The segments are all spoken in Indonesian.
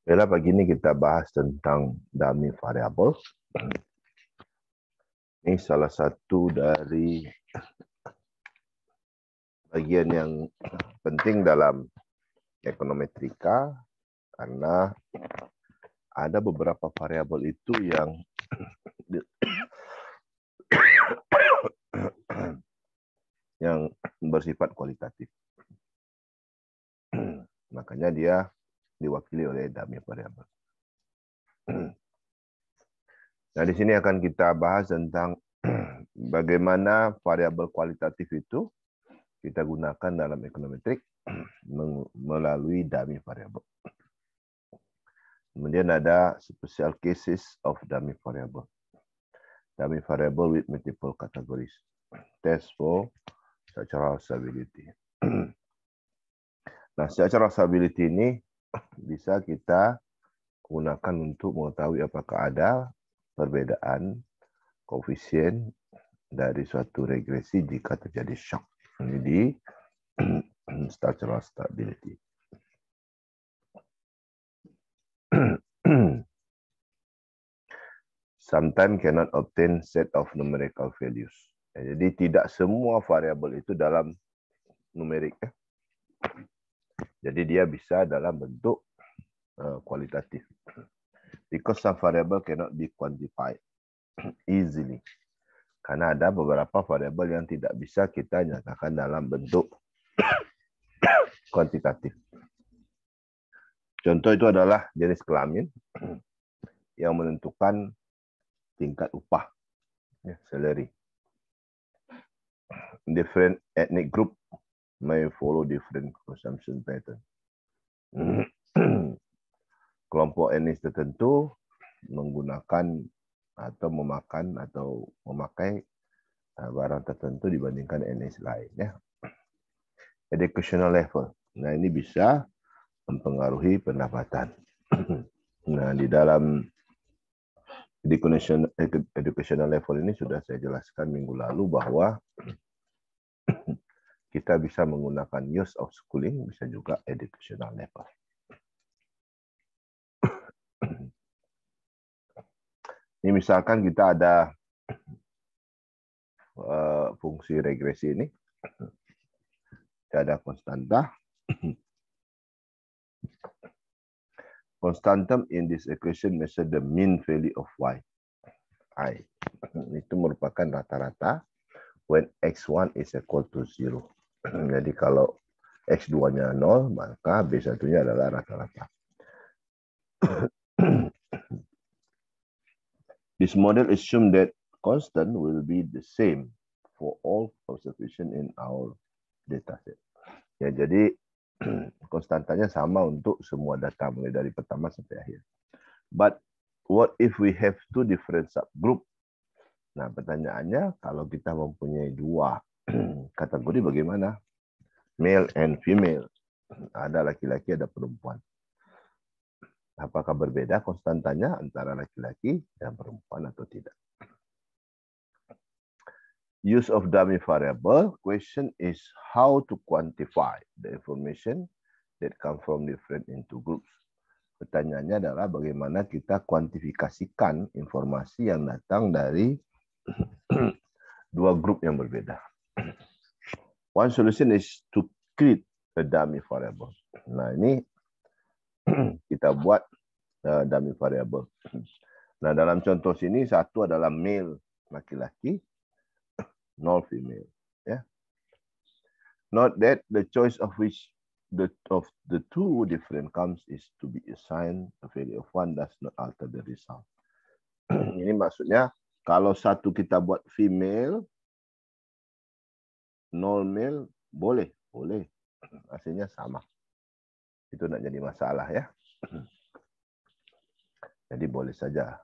Baiklah, pagi ini kita bahas tentang dummy variable. Ini salah satu dari bagian yang penting dalam ekonometrika karena ada beberapa variabel itu yang bersifat kualitatif. Makanya dia diwakili oleh dummy variable. Nah, di sini akan kita bahas tentang bagaimana variabel kualitatif itu kita gunakan dalam ekonometrik melalui dummy variable. Kemudian ada special cases of dummy variable. Dummy variable with multiple categories. Test for structural stability. Nah, structural stability ini bisa kita gunakan untuk mengetahui apakah ada perbedaan koefisien dari suatu regresi jika terjadi shock. Ini di structural stability. Sometimes cannot obtain set of numerical values. Jadi tidak semua variabel itu dalam numerik. Jadi dia bisa dalam bentuk kualitatif. Because some variable cannot be quantified easily. Karena ada beberapa variabel yang tidak bisa kita nyatakan dalam bentuk kuantitatif. Contoh itu adalah jenis kelamin yang menentukan tingkat upah, salary. Different ethnic group may follow different consumption pattern. Kelompok etnis tertentu menggunakan atau memakan atau memakai barang tertentu dibandingkan etnis lain. Ya. Educational level. Nah, ini bisa mempengaruhi pendapatan. Nah, di dalam educational level ini sudah saya jelaskan minggu lalu bahwa kita bisa menggunakan use of schooling, bisa juga educational level. Ini misalkan kita ada fungsi regresi ini. Ada konstanta. Constantum in this equation measure the mean value of y. I. Itu merupakan rata-rata when x1 is equal to 0. Jadi kalau x2-nya 0, maka B1-nya adalah rata-rata. This model assume that constant will be the same for all observation in our dataset. Ya, jadi konstantanya sama untuk semua data mulai dari pertama sampai akhir. But what if we have two different subgroup? Nah, pertanyaannya kalau kita mempunyai dua kategori bagaimana? Male and female. Ada laki-laki, ada perempuan. Apakah berbeda konstantanya antara laki-laki dan perempuan atau tidak? Use of dummy variable. Question is how to quantify the information that come from different into groups. Pertanyaannya adalah bagaimana kita kuantifikasikan informasi yang datang dari dua grup yang berbeda. One solution is to create a dummy variable. Nah, ini kita buat dummy variable. Nah, dalam contoh sini satu adalah male laki-laki, 0 female. Ya. Note that the choice of which of the two different comes is to be assigned a value of 1 does not alter the result. Ini maksudnya kalau satu kita buat female, 0 male, boleh. Hasilnya sama. Itu tidak jadi masalah ya. Jadi boleh saja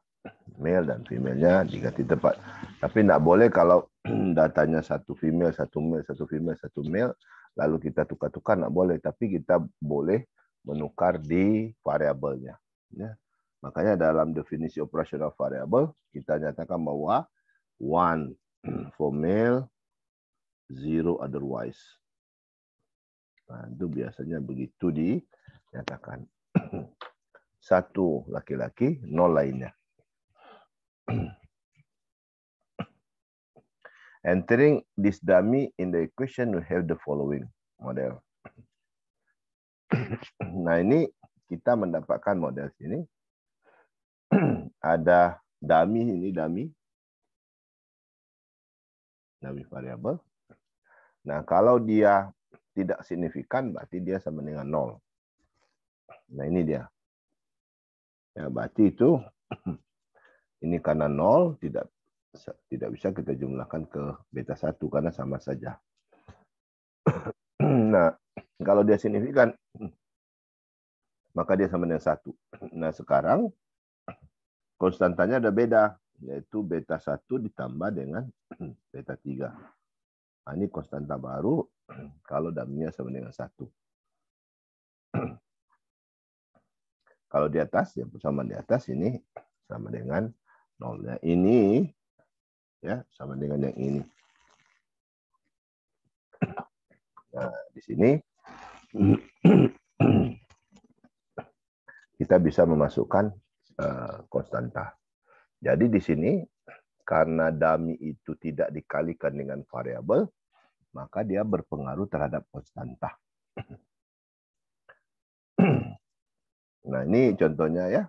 male dan female-nya diganti tempat. Tapi tidak boleh kalau datanya satu female, satu male, satu female, satu male, lalu kita tukar-tukar, tidak boleh. Tapi kita boleh menukar di variabelnya. Ya. Makanya dalam definisi operasional variabel, kita nyatakan bahwa 1 for male, 0 otherwise. Nah, itu biasanya begitu dinyatakan. 1 laki-laki, 0 lainnya. Entering this dummy in the equation, we have the following model. Nah, ini kita mendapatkan model sini. Ada dummy, ini dummy variabel. Nah, kalau dia tidak signifikan, berarti dia sama dengan 0. Nah, ini dia. Ya, berarti itu ini karena 0 tidak bisa kita jumlahkan ke beta 1 karena sama saja. Nah, kalau dia signifikan, maka dia sama dengan 1. Nah, sekarang konstantanya ada beda, yaitu beta 1 ditambah dengan beta 3. Nah, ini konstanta baru kalau dummy-nya sama dengan 1. Kalau di atas, yang persamaan di atas ini sama dengan 0. Nah, ini ya sama dengan yang ini. Nah, di sini kita bisa memasukkan konstanta. Jadi di sini karena dummy itu tidak dikalikan dengan variabel, maka dia berpengaruh terhadap konstanta. Nah, ini contohnya ya.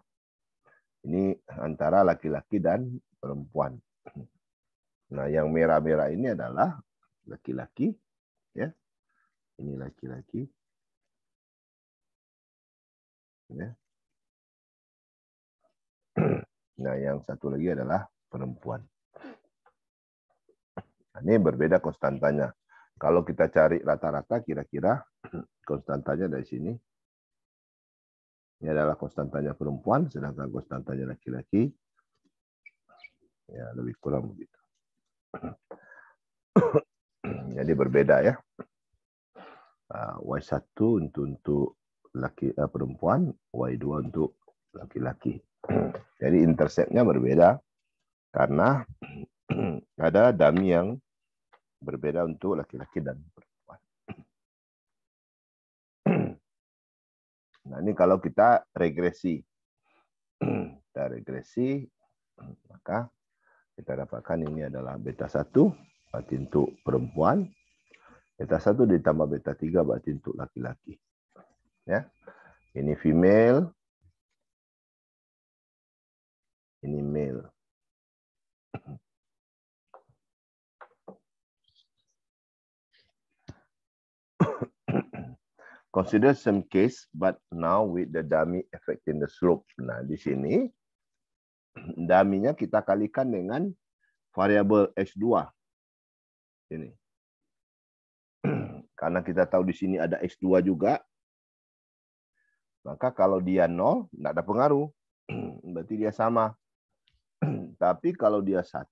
Ini antara laki-laki dan perempuan. Nah, yang merah-merah ini adalah laki-laki, ya. Ini laki-laki. Ya. Nah, yang satu lagi adalah perempuan. Nah, ini berbeda konstantanya. Kalau kita cari rata-rata, kira-kira konstantanya dari sini. Ini adalah konstantanya perempuan, sedangkan konstantanya laki-laki. Ya, lebih kurang begitu. Jadi berbeda ya. Y1 untuk perempuan, Y2 untuk laki-laki. Jadi interceptnya berbeda karena ada dummy yang berbeda untuk laki-laki dan perempuan. Nah, ini kalau kita regresi. Kita regresi, maka kita dapatkan ini adalah beta 1, berarti untuk perempuan. Beta 1 ditambah beta 3, berarti untuk laki-laki. Ya. Ini female. Ini male. Consider some case, but now with the dummy affecting the slope. Nah, di sini dummy-nya kita kalikan dengan variabel X2. Ini. Karena kita tahu di sini ada X2 juga, maka kalau dia 0, tidak ada pengaruh. Berarti dia sama. Tapi kalau dia 1,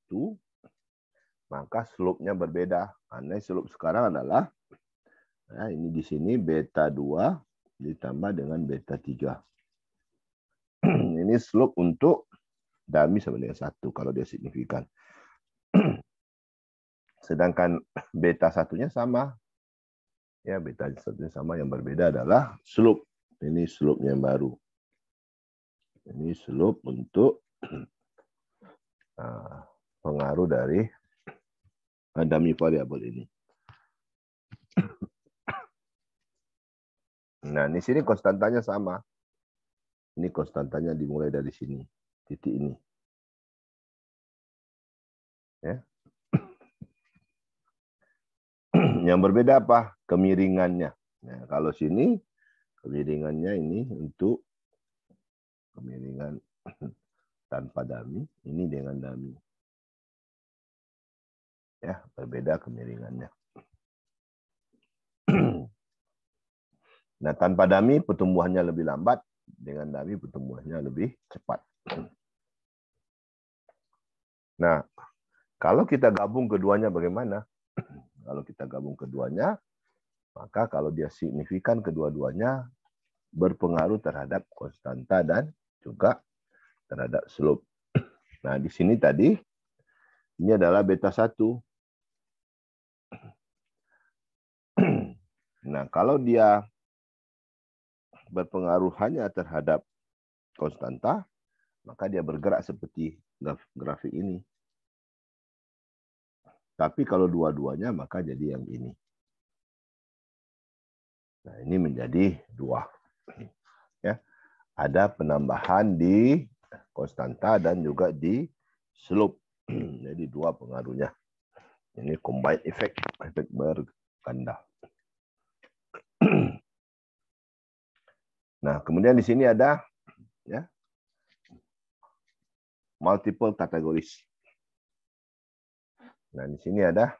maka slope-nya berbeda. Karena slope sekarang adalah, nah ini di sini beta 2 ditambah dengan beta 3. Ini slope untuk dummy sama dengan 1 kalau dia signifikan. Sedangkan beta 1-nya sama. Ya, beta 1-nya sama, yang berbeda adalah slope. Ini slope-nya yang baru. Ini slope untuk pengaruh dari dummy variabel ini. Nah, di sini konstantanya sama. Ini konstantanya dimulai dari sini, titik ini. Ya. Yang berbeda apa? Kemiringannya. Nah, kalau sini kemiringannya ini untuk kemiringan tanpa dummy, ini dengan dummy. Ya, berbeda kemiringannya. Nah, tanpa dummy pertumbuhannya lebih lambat, dengan dummy pertumbuhannya lebih cepat. Nah, kalau kita gabung keduanya bagaimana? Kalau kita gabung keduanya, maka kalau dia signifikan kedua-duanya berpengaruh terhadap konstanta dan juga terhadap slope. Nah, di sini tadi ini adalah beta 1. Nah, kalau dia berpengaruh hanya terhadap konstanta, maka dia bergerak seperti grafik ini. Tapi kalau dua-duanya, maka jadi yang ini. Nah, ini menjadi 2. Ya, ada penambahan di konstanta dan juga di slope. Jadi 2 pengaruhnya. Ini combined effect, efek berganda. Nah, kemudian di sini ada ya multiple categories. Nah, di sini ada.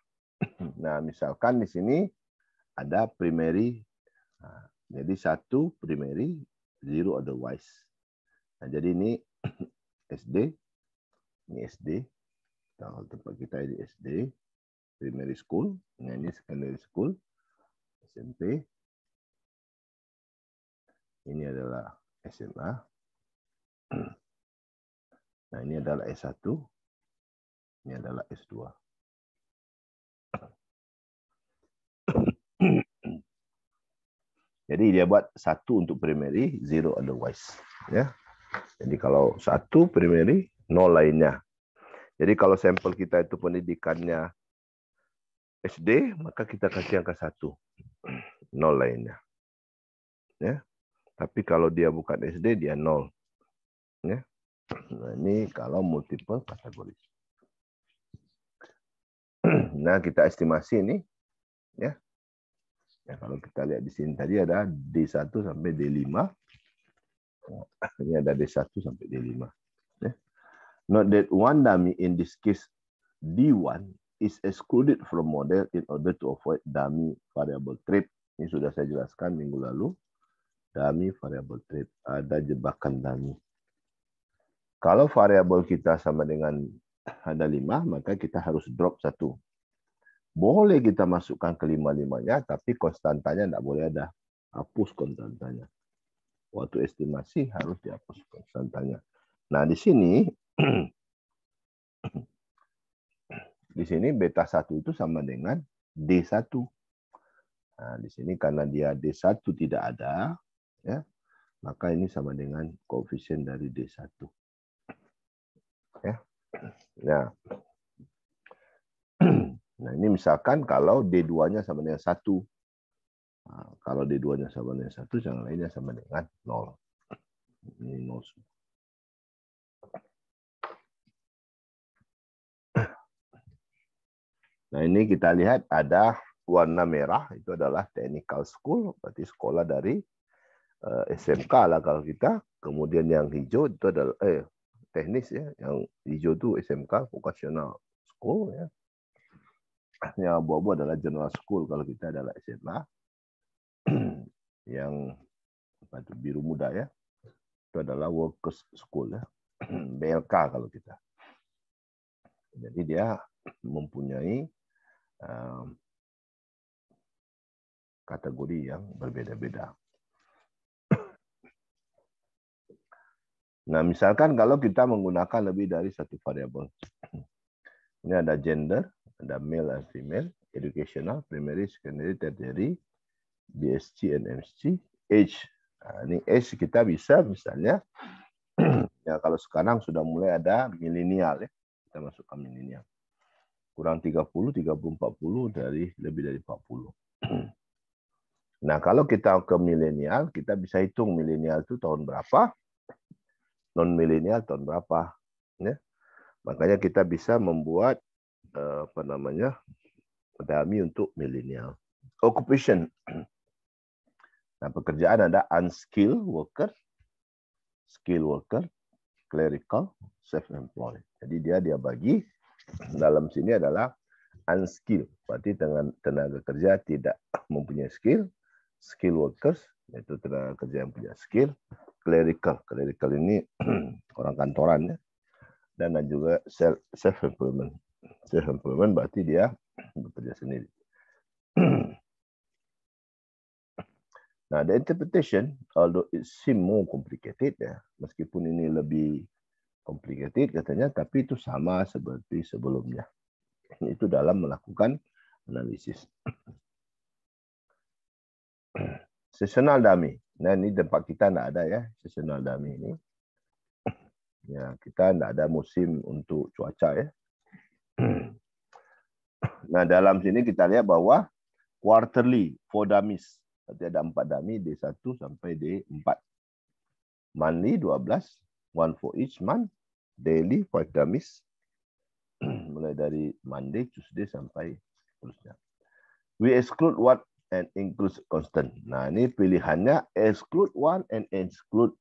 Nah, misalkan di sini ada primary. Nah, jadi 1 primary, 0 otherwise. Nah, jadi ini SD. Ini SD. Kalau tempat kita ini SD, primary school. Nah, ini secondary school, SMP. Ini adalah SMA. Nah, ini adalah S1. Ini adalah S2. Jadi dia buat 1 untuk primary, 0 otherwise. Ya. Jadi kalau 1 primary, 0 lainnya. Jadi kalau sampel kita itu pendidikannya SD, maka kita kasih angka 1. 0 lainnya. Ya. Tapi kalau dia bukan SD, dia 0. Ya. Nah, ini kalau multiple kategori. Nah, kita estimasi ini. Ya. Ya, kalau kita lihat di sini tadi ada D1 sampai D5. Ini ada D1 sampai D5. Ya. Note that one dummy in this case D1 is excluded from model in order to avoid dummy variable trap. Ini sudah saya jelaskan minggu lalu. Dummy variable trap. Ada jebakan dummy. Kalau variabel kita sama dengan ada 5, maka kita harus drop 1. Boleh kita masukkan ke 5-5-nya, tapi konstantanya tidak boleh ada. Hapus konstantanya. Waktu estimasi harus dihapus konstantanya. Nah, di sini beta 1 itu sama dengan D1. Nah, di sini karena dia D1 tidak ada, ya, maka ini sama dengan koefisien dari D1. Ya. Nah, nah, ini misalkan kalau D2-nya sama dengan 1. Nah, kalau D2-nya sama dengan 1, yang lainnya sama dengan 0. Ini 0. Nah, ini kita lihat ada warna merah, itu adalah technical school, berarti sekolah dari SMK lah kalau kita. Kemudian yang hijau itu adalah teknis ya, yang hijau itu SMK, vocational school ya. Yang abu-abu adalah general school kalau kita adalah SMA. Yang biru muda ya, itu adalah workers school ya, BLK kalau kita. Jadi dia mempunyai kategori yang berbeda-beda. Nah, misalkan kalau kita menggunakan lebih dari 1 variabel. Ini ada gender, ada male and female, educational, primary, secondary, tertiary, BSc and MC, age. Nah, ini age kita bisa misalnya, ya kalau sekarang sudah mulai ada milenial ya, kita masukkan milenial. Kurang 30, 30, 40, lebih dari 40. Nah, kalau kita ke milenial, kita bisa hitung milenial itu tahun berapa, non-milenial tahun berapa. Ya. Makanya kita bisa membuat dummy untuk milenial. Occupation. Nah, pekerjaan ada unskilled worker, skilled worker, clerical, self-employed. Jadi dia bagi dalam sini adalah unskilled, berarti tenaga kerja tidak mempunyai skill, skilled workers, yaitu tenaga kerja yang punya skill, clerical ini orang kantoran ya, dan juga self-employment. Self-employment berarti dia bekerja sendiri. Nah, the interpretation, although it seem more complicated ya, meskipun ini lebih complicated katanya, tapi itu sama seperti sebelumnya. Itu dalam melakukan analisis. Seasonal dummy. Nah, ini tempat kita tidak ada ya, seasonal dummy ini. Ya, kita tidak ada musim untuk cuaca ya. Nah, dalam sini kita lihat bahwa quarterly for dummies. Berarti ada 4 dummy D1 sampai D4. Monthly 12, one for each month. Daily 5 dummies. Mulai dari Monday, Tuesday sampai seterusnya. We exclude what and include constant. Nah, ini pilihannya exclude one and exclude.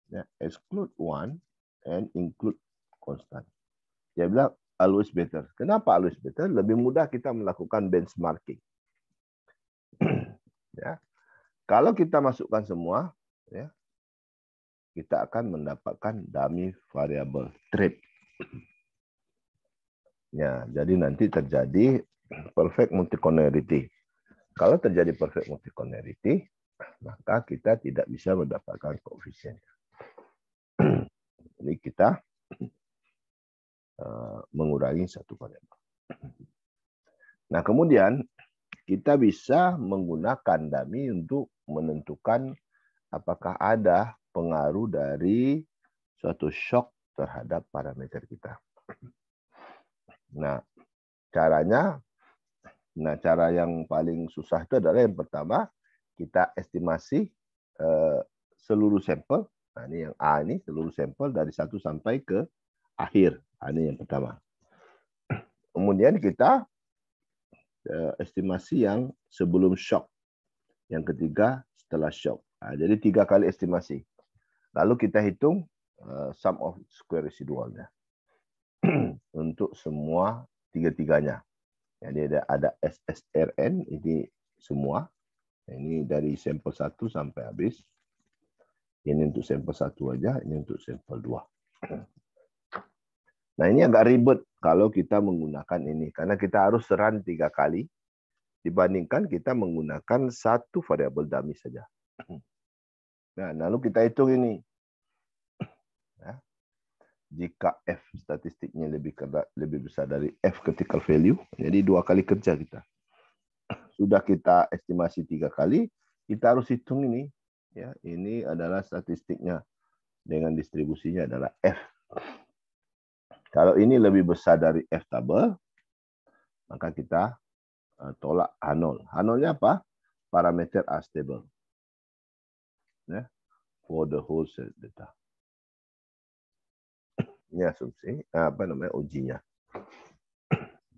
Ya, exclude one and include constant. Dia bilang always better. Kenapa always better? Lebih mudah kita melakukan benchmarking. Ya. Kalau kita masukkan semua, ya, kita akan mendapatkan dummy variable trait. Ya, jadi nanti terjadi perfect multicollinearity. Kalau terjadi perfect multicollinearity, maka kita tidak bisa mendapatkan koefisien. Jadi kita mengurangi satu variabel. Nah, kemudian kita bisa menggunakan dummy untuk menentukan apakah ada pengaruh dari suatu shock terhadap parameter kita. Nah, cara yang paling susah itu adalah yang pertama, kita estimasi seluruh sampel. Nah, ini yang A ini seluruh sampel dari 1 sampai ke akhir. Ini yang pertama. Kemudian kita estimasi yang sebelum shock. Yang ketiga setelah shock. Nah, jadi 3 kali estimasi. Lalu kita hitung sum of square residualnya untuk semua tiga-tiganya. Jadi ada SSRN ini semua. Ini dari sampel 1 sampai habis. Ini untuk sampel 1 aja, ini untuk sampel 2. Nah, ini agak ribet kalau kita menggunakan ini karena kita harus run 3 kali dibandingkan kita menggunakan satu variabel dummy saja. Nah, lalu kita hitung ini. Ya. Jika F statistiknya lebih besar dari F critical value, jadi 2 kali kerja kita. Sudah kita estimasi 3 kali, kita harus hitung ini. Ya, ini adalah statistiknya dengan distribusinya adalah F. Kalau ini lebih besar dari F tabel, maka kita tolak H0. H0-nya apa? Parameter are stable. Ya, for the whole set data. Ini asumsi, ujinya.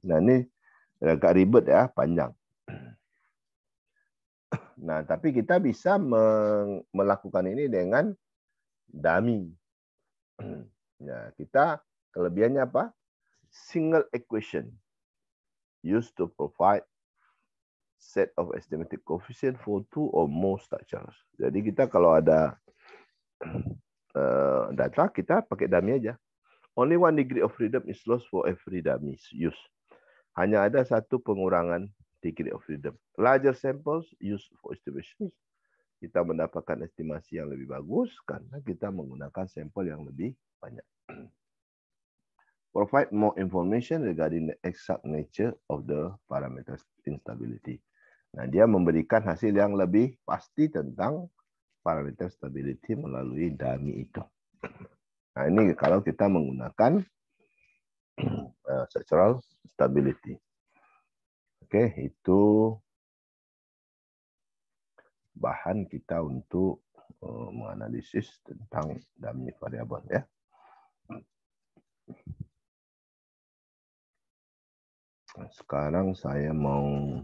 Nah, ini agak ribet ya, panjang. Nah, tapi kita bisa melakukan ini dengan dummy. Ya, kita kelebihannya apa? Single equation used to provide set of estimated coefficient for 2 or more structures. Jadi kita kalau ada data, kita pakai dummy aja. Only 1 degree of freedom is lost for every dummy use. Hanya ada 1 pengurangan degree of freedom. Larger samples used for estimations. Kita mendapatkan estimasi yang lebih bagus karena kita menggunakan sampel yang lebih banyak. Provide more information regarding the exact nature of the parameter instability. Nah, dia memberikan hasil yang lebih pasti tentang parameter stability melalui dummy itu. Nah, ini kalau kita menggunakan structural stability. Oke, itu bahan kita untuk menganalisis tentang dummy variabel ya. Sekarang saya mau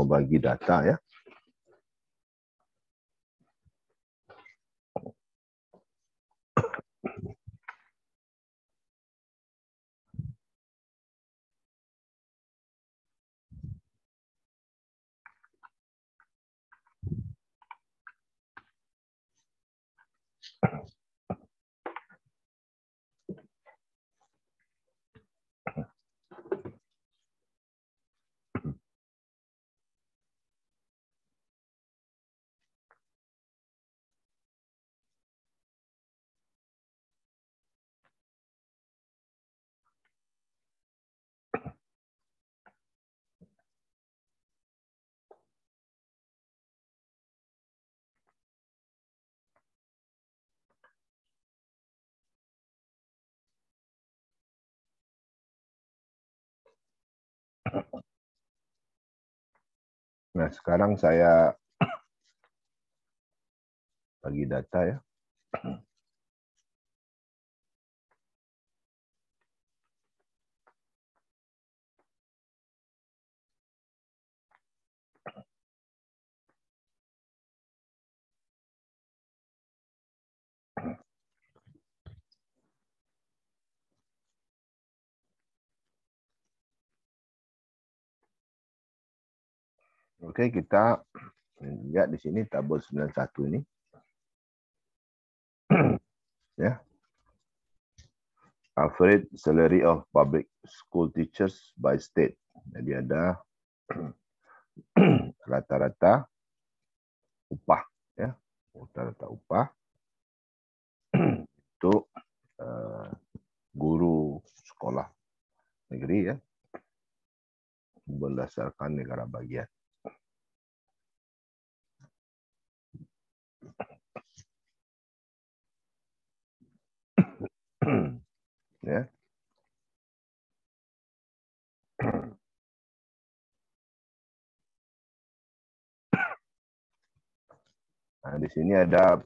bagi data ya. Nah, sekarang saya bagi data ya. Oke, kita lihat di sini tabel 91 ini. Ya. Average salary of public school teachers by state. Jadi ada rata-rata upah ya. Rata-rata upah untuk guru sekolah negeri ya, berdasarkan negara bagian. Ya. Nah, di sini ada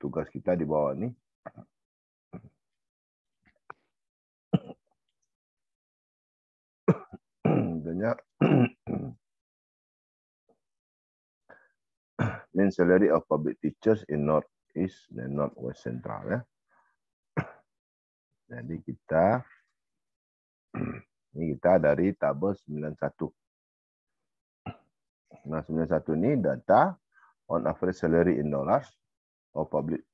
tugas kita di bawah ini. Tentunya mean salary of public teachers in North East dan North West Central ya. Jadi ini kita dari tabel 91. Nah, 91 ini data on average salary in dollars of public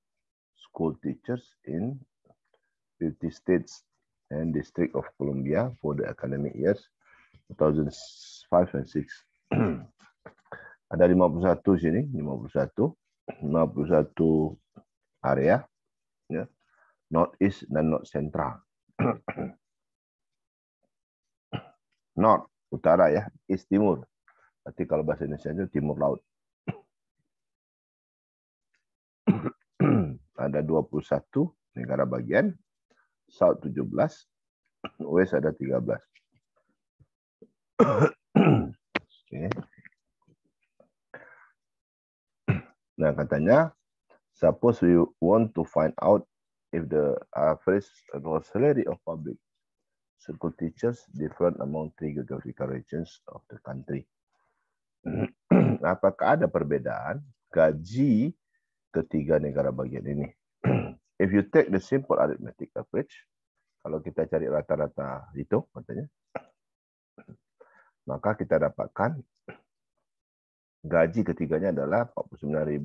school teachers in 50 states and District of Columbia for the academic years 2005 and 6. Ada 51 sini, 51 area ya. North East dan North Central. North utara ya, East timur. Berarti kalau bahasa Indonesia itu timur laut. Ada 21 negara bagian, South 17, West ada 13. Okay. Nah, katanya, suppose we want to find out if the average salary of public school teachers different among three geographical regions of the country. Apakah ada perbedaan gaji ketiga negara bagian ini? If you take the simple arithmetic average, kalau kita cari rata-rata itu, katanya, maka kita dapatkan gaji ketiganya adalah 49.000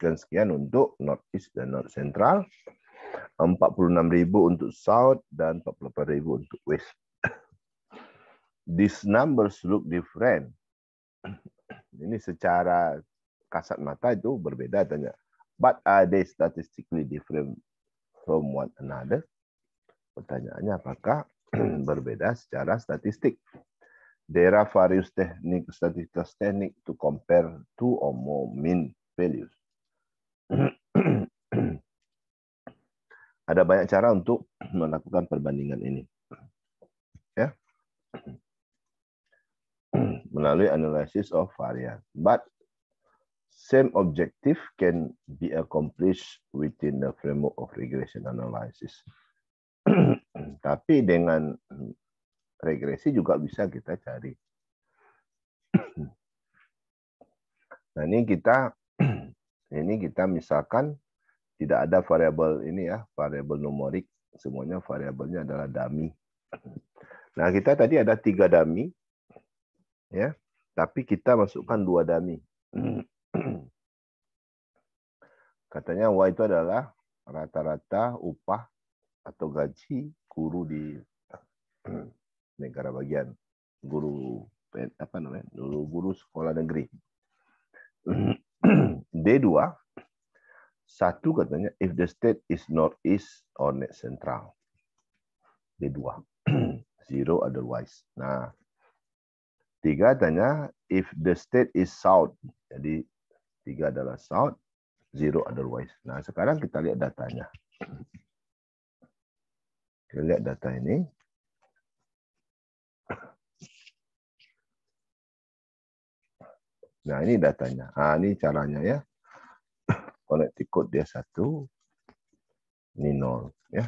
sekian untuk North East dan North Central, 46.000 untuk South dan 48.000 untuk West. These numbers look different. Ini secara kasat mata itu berbeda, tanya. But are they statistically different from one another? Pertanyaannya apakah berbeda secara statistik? There are various statistical techniques to compare two or more mean values. Ada banyak cara untuk melakukan perbandingan ini. Ya. Melalui analysis of variance. But same objective can be accomplished within the framework of regression analysis. Tapi dengan regresi juga bisa kita cari. Nah, ini kita misalkan tidak ada variabel ini ya, variabel numerik, semuanya variabelnya adalah dummy. Nah, kita tadi ada 3 dummy ya, tapi kita masukkan 2 dummy. Katanya Y itu adalah rata-rata upah atau gaji guru di negara bagian, guru sekolah negeri. D2 1 katanya if the state is northeast or net central. D2 0 otherwise. Nah, 3 tanya if the state is south. Jadi 3 adalah south, 0 otherwise. Nah, sekarang kita lihat datanya. Kita lihat data ini. Nah, ini datanya. Nah, ini caranya ya. Connecticut dia 1, ini 0 ya.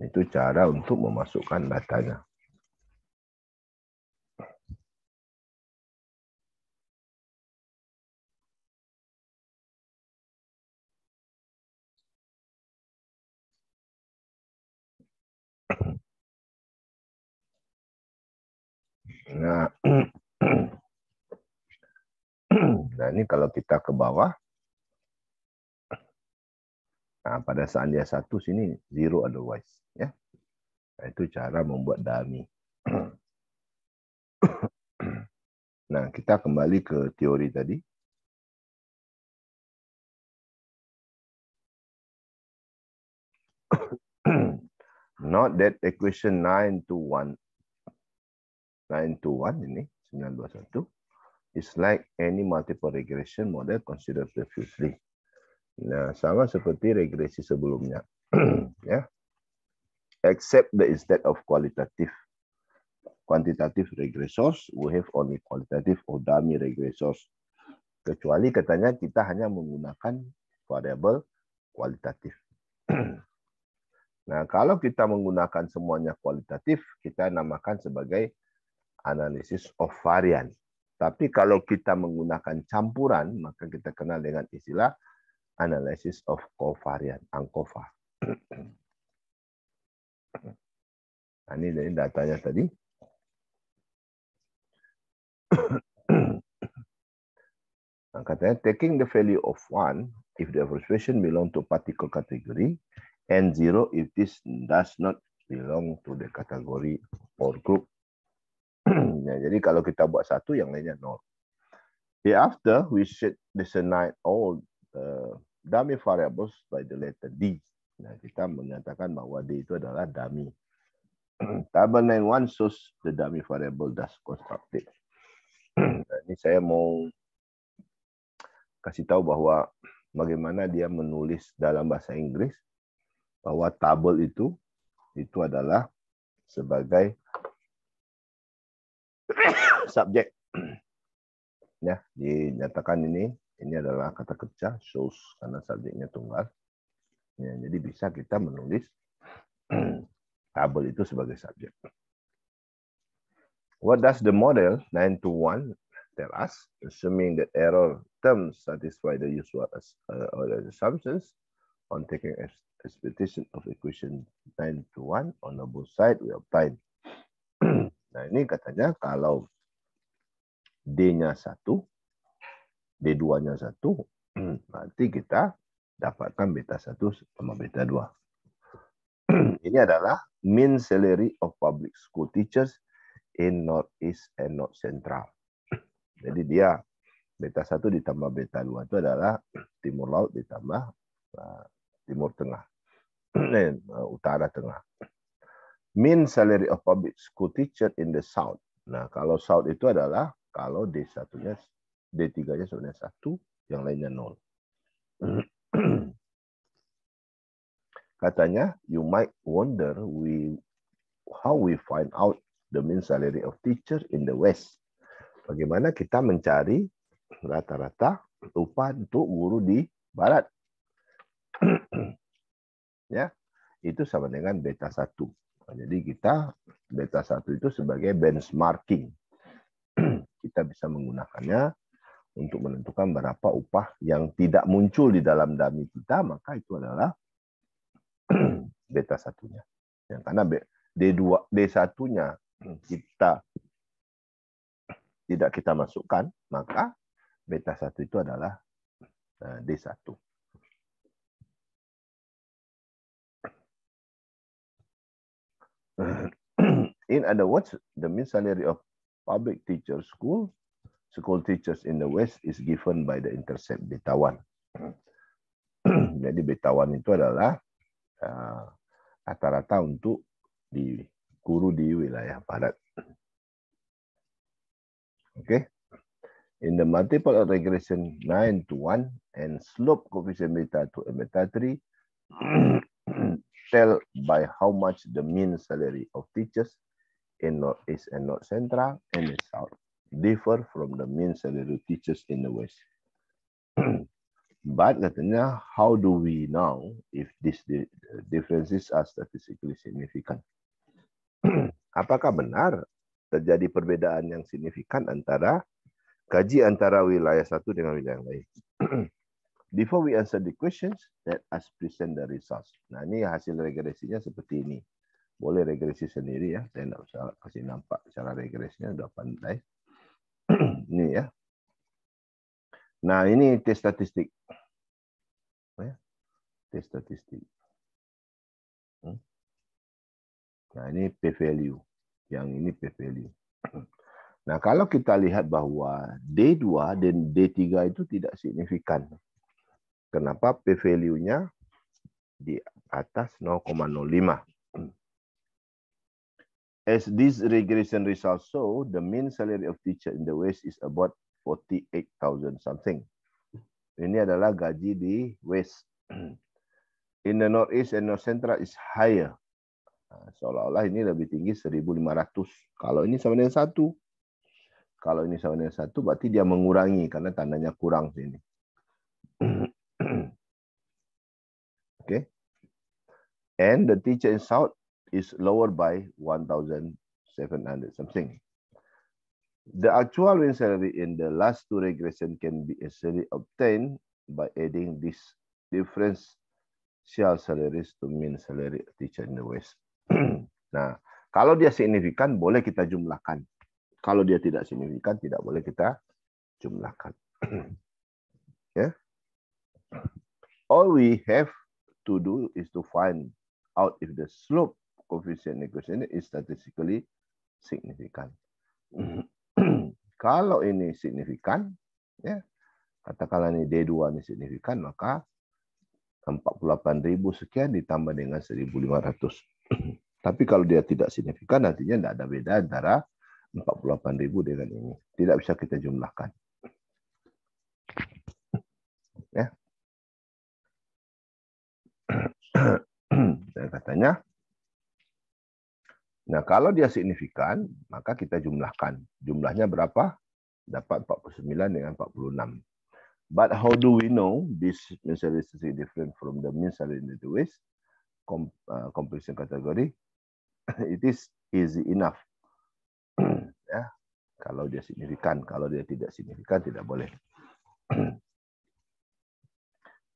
Itu cara untuk memasukkan datanya. Nah, nah ini kalau kita ke bawah, nah pada saat dia 1 sini 0 otherwise ya. Nah, itu cara membuat dummy. Nah, kita kembali ke teori tadi. Note that equation 9 to 1 ini 921 is like any multiple regression model considered previously. Nah, sama seperti regresi sebelumnya. Ya. Except that instead of quantitative regressors, we have only qualitative or dummy regressors. Kecuali katanya kita hanya menggunakan variabel kualitatif. Nah, kalau kita menggunakan semuanya kualitatif, kita namakan sebagai analisis of varian. Tapi kalau kita menggunakan campuran, maka kita kenal dengan istilah analysis of covariant, ANCOVA. Nah, ini dari datanya tadi. Nah, katanya taking the value of 1 if the observation belong to particle category and 0 if this does not belong to the category or group. Ya, jadi kalau kita buat 1, yang lainnya 0. Thereafter, we should designate all dummy variables by the letter D. Nah, kita menyatakan bahwa D itu adalah dummy. Table 91 shows the dummy variable thus constructed. Nah, ini saya mau kasih tahu bahwa bagaimana dia menulis dalam bahasa Inggris bahwa tabel itu adalah sebagai subjek. Ya, dinyatakan ini adalah kata kerja shows karena subjeknya tunggal. Ya, jadi bisa kita menulis tabel itu sebagai subjek. What does the model 921 tell us? Assuming that error terms satisfy the usual assumptions on taking expectation of equation 921 on the both side we obtain. Nah, ini katanya kalau D-nya 1, D2-nya 1, berarti kita dapatkan beta 1 sama beta 2. Ini adalah mean salary of public school teachers in Northeast and North Central. Jadi dia beta 1 ditambah beta 2 itu adalah timur laut ditambah timur tengah. Utara tengah. Mean salary of public school teacher in the South. Nah, kalau South itu adalah kalau D1-nya, D3-nya sebenarnya 1, yang lainnya 0. Katanya, you might wonder how we find out the mean salary of teacher in the West. Bagaimana kita mencari rata-rata upah untuk guru di Barat. Ya, itu sama dengan beta 1. Jadi kita beta 1 itu sebagai benchmarking. Kita bisa menggunakannya untuk menentukan berapa upah yang tidak muncul di dalam dummy kita, maka itu adalah beta 1-nya. Ya, karena D1-nya kita tidak kita masukkan, maka beta 1 itu adalah D1. In other words, the mean salary of public teacher school teachers in the West is given by the intercept beta 1. Jadi beta 1 itu adalah rata-rata untuk di guru di wilayah barat. Okay. In the multiple regression 9 to 1 and slope coefficient beta 2 and beta 3 tell by how much the mean salary of teachers in Northeast and North Central and the South differ from the mean salary teachers in the West. But katanya, how do we know if these differences are statistically significant? Apakah benar terjadi perbedaan yang signifikan antara gaji antara wilayah satu dengan wilayah lain? Before we answer the questions, let us present the results. Nah, ini hasil regresinya seperti ini. Boleh regresi sendiri ya. Saya tidak usah kasih nampak cara regresinya, sudah pandai. Ini ya. Nah, ini tes statistik. Tes statistik. Nah, ini p-value. Yang ini p-value. Nah, kalau kita lihat bahwa D2 dan D3 itu tidak signifikan. Kenapa? P-value-nya di atas 0,05. As this regression results show, the mean salary of teacher in the West is about 48,000 something. Ini adalah gaji di West. In the Northeast and North Central is higher. Seolah-olah ini lebih tinggi 1.500. Kalau ini sama dengan 1. Kalau ini sama dengan 1, berarti dia mengurangi karena tandanya kurang sini. Okay. And the teacher in South is lower by 1,700 something. The actual mean salary in the last two regression can be easily obtained by adding this differential salaries to mean salary teacher in the West. Nah, kalau dia signifikan boleh kita jumlahkan. Kalau dia tidak signifikan tidak boleh kita jumlahkan. Ya. All we have to do is to find out if the slope coefficient equation is statistically significant. Kalau ini signifikan, ya, katakanlah ini D2 ini signifikan, maka 48.000 sekian ditambah dengan 1.500. Tapi kalau dia tidak signifikan, nantinya tidak ada beda antara 48.000 dengan ini. Tidak bisa kita jumlahkan. Ya. Dan katanya, nah kalau dia signifikan, maka kita jumlahkan. Jumlahnya berapa? Dapat 49 dengan 46. But how do we know this mean salary is different from the mean salary in the West? Comparison category. It is easy enough. Ya, kalau dia signifikan, kalau dia tidak signifikan tidak boleh.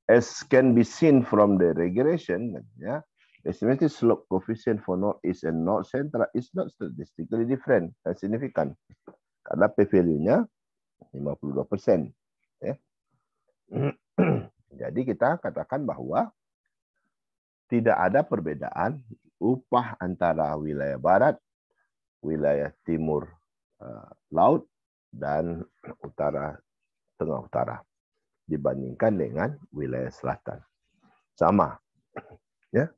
As can be seen from the regression, ya, estimated slope coefficient for Northeast and North Central is not statistically different, significant. Karena p-value-nya 52%. Ya. Jadi kita katakan bahwa tidak ada perbedaan upah antara wilayah barat, wilayah timur laut, dan utara tengah utara dibandingkan dengan wilayah selatan. Sama. Ya.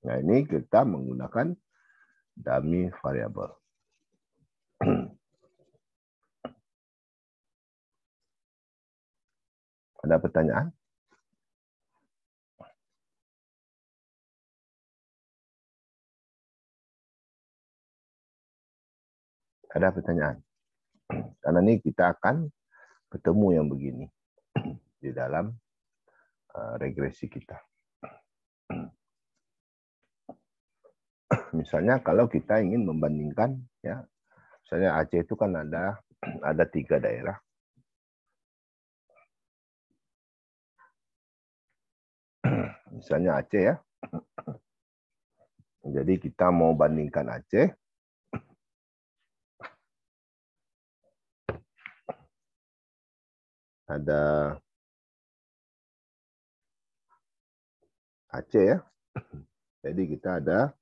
Nah, ini kita menggunakan dummy variable. Ada pertanyaan? Ada pertanyaan? Karena ini kita akan ketemu yang begini di dalam regresi kita. Misalnya kalau kita ingin membandingkan, ya, misalnya Aceh itu kan ada 3 daerah. Misalnya Aceh ya. Jadi kita mau bandingkan Aceh. Ada Aceh ya. Jadi kita ada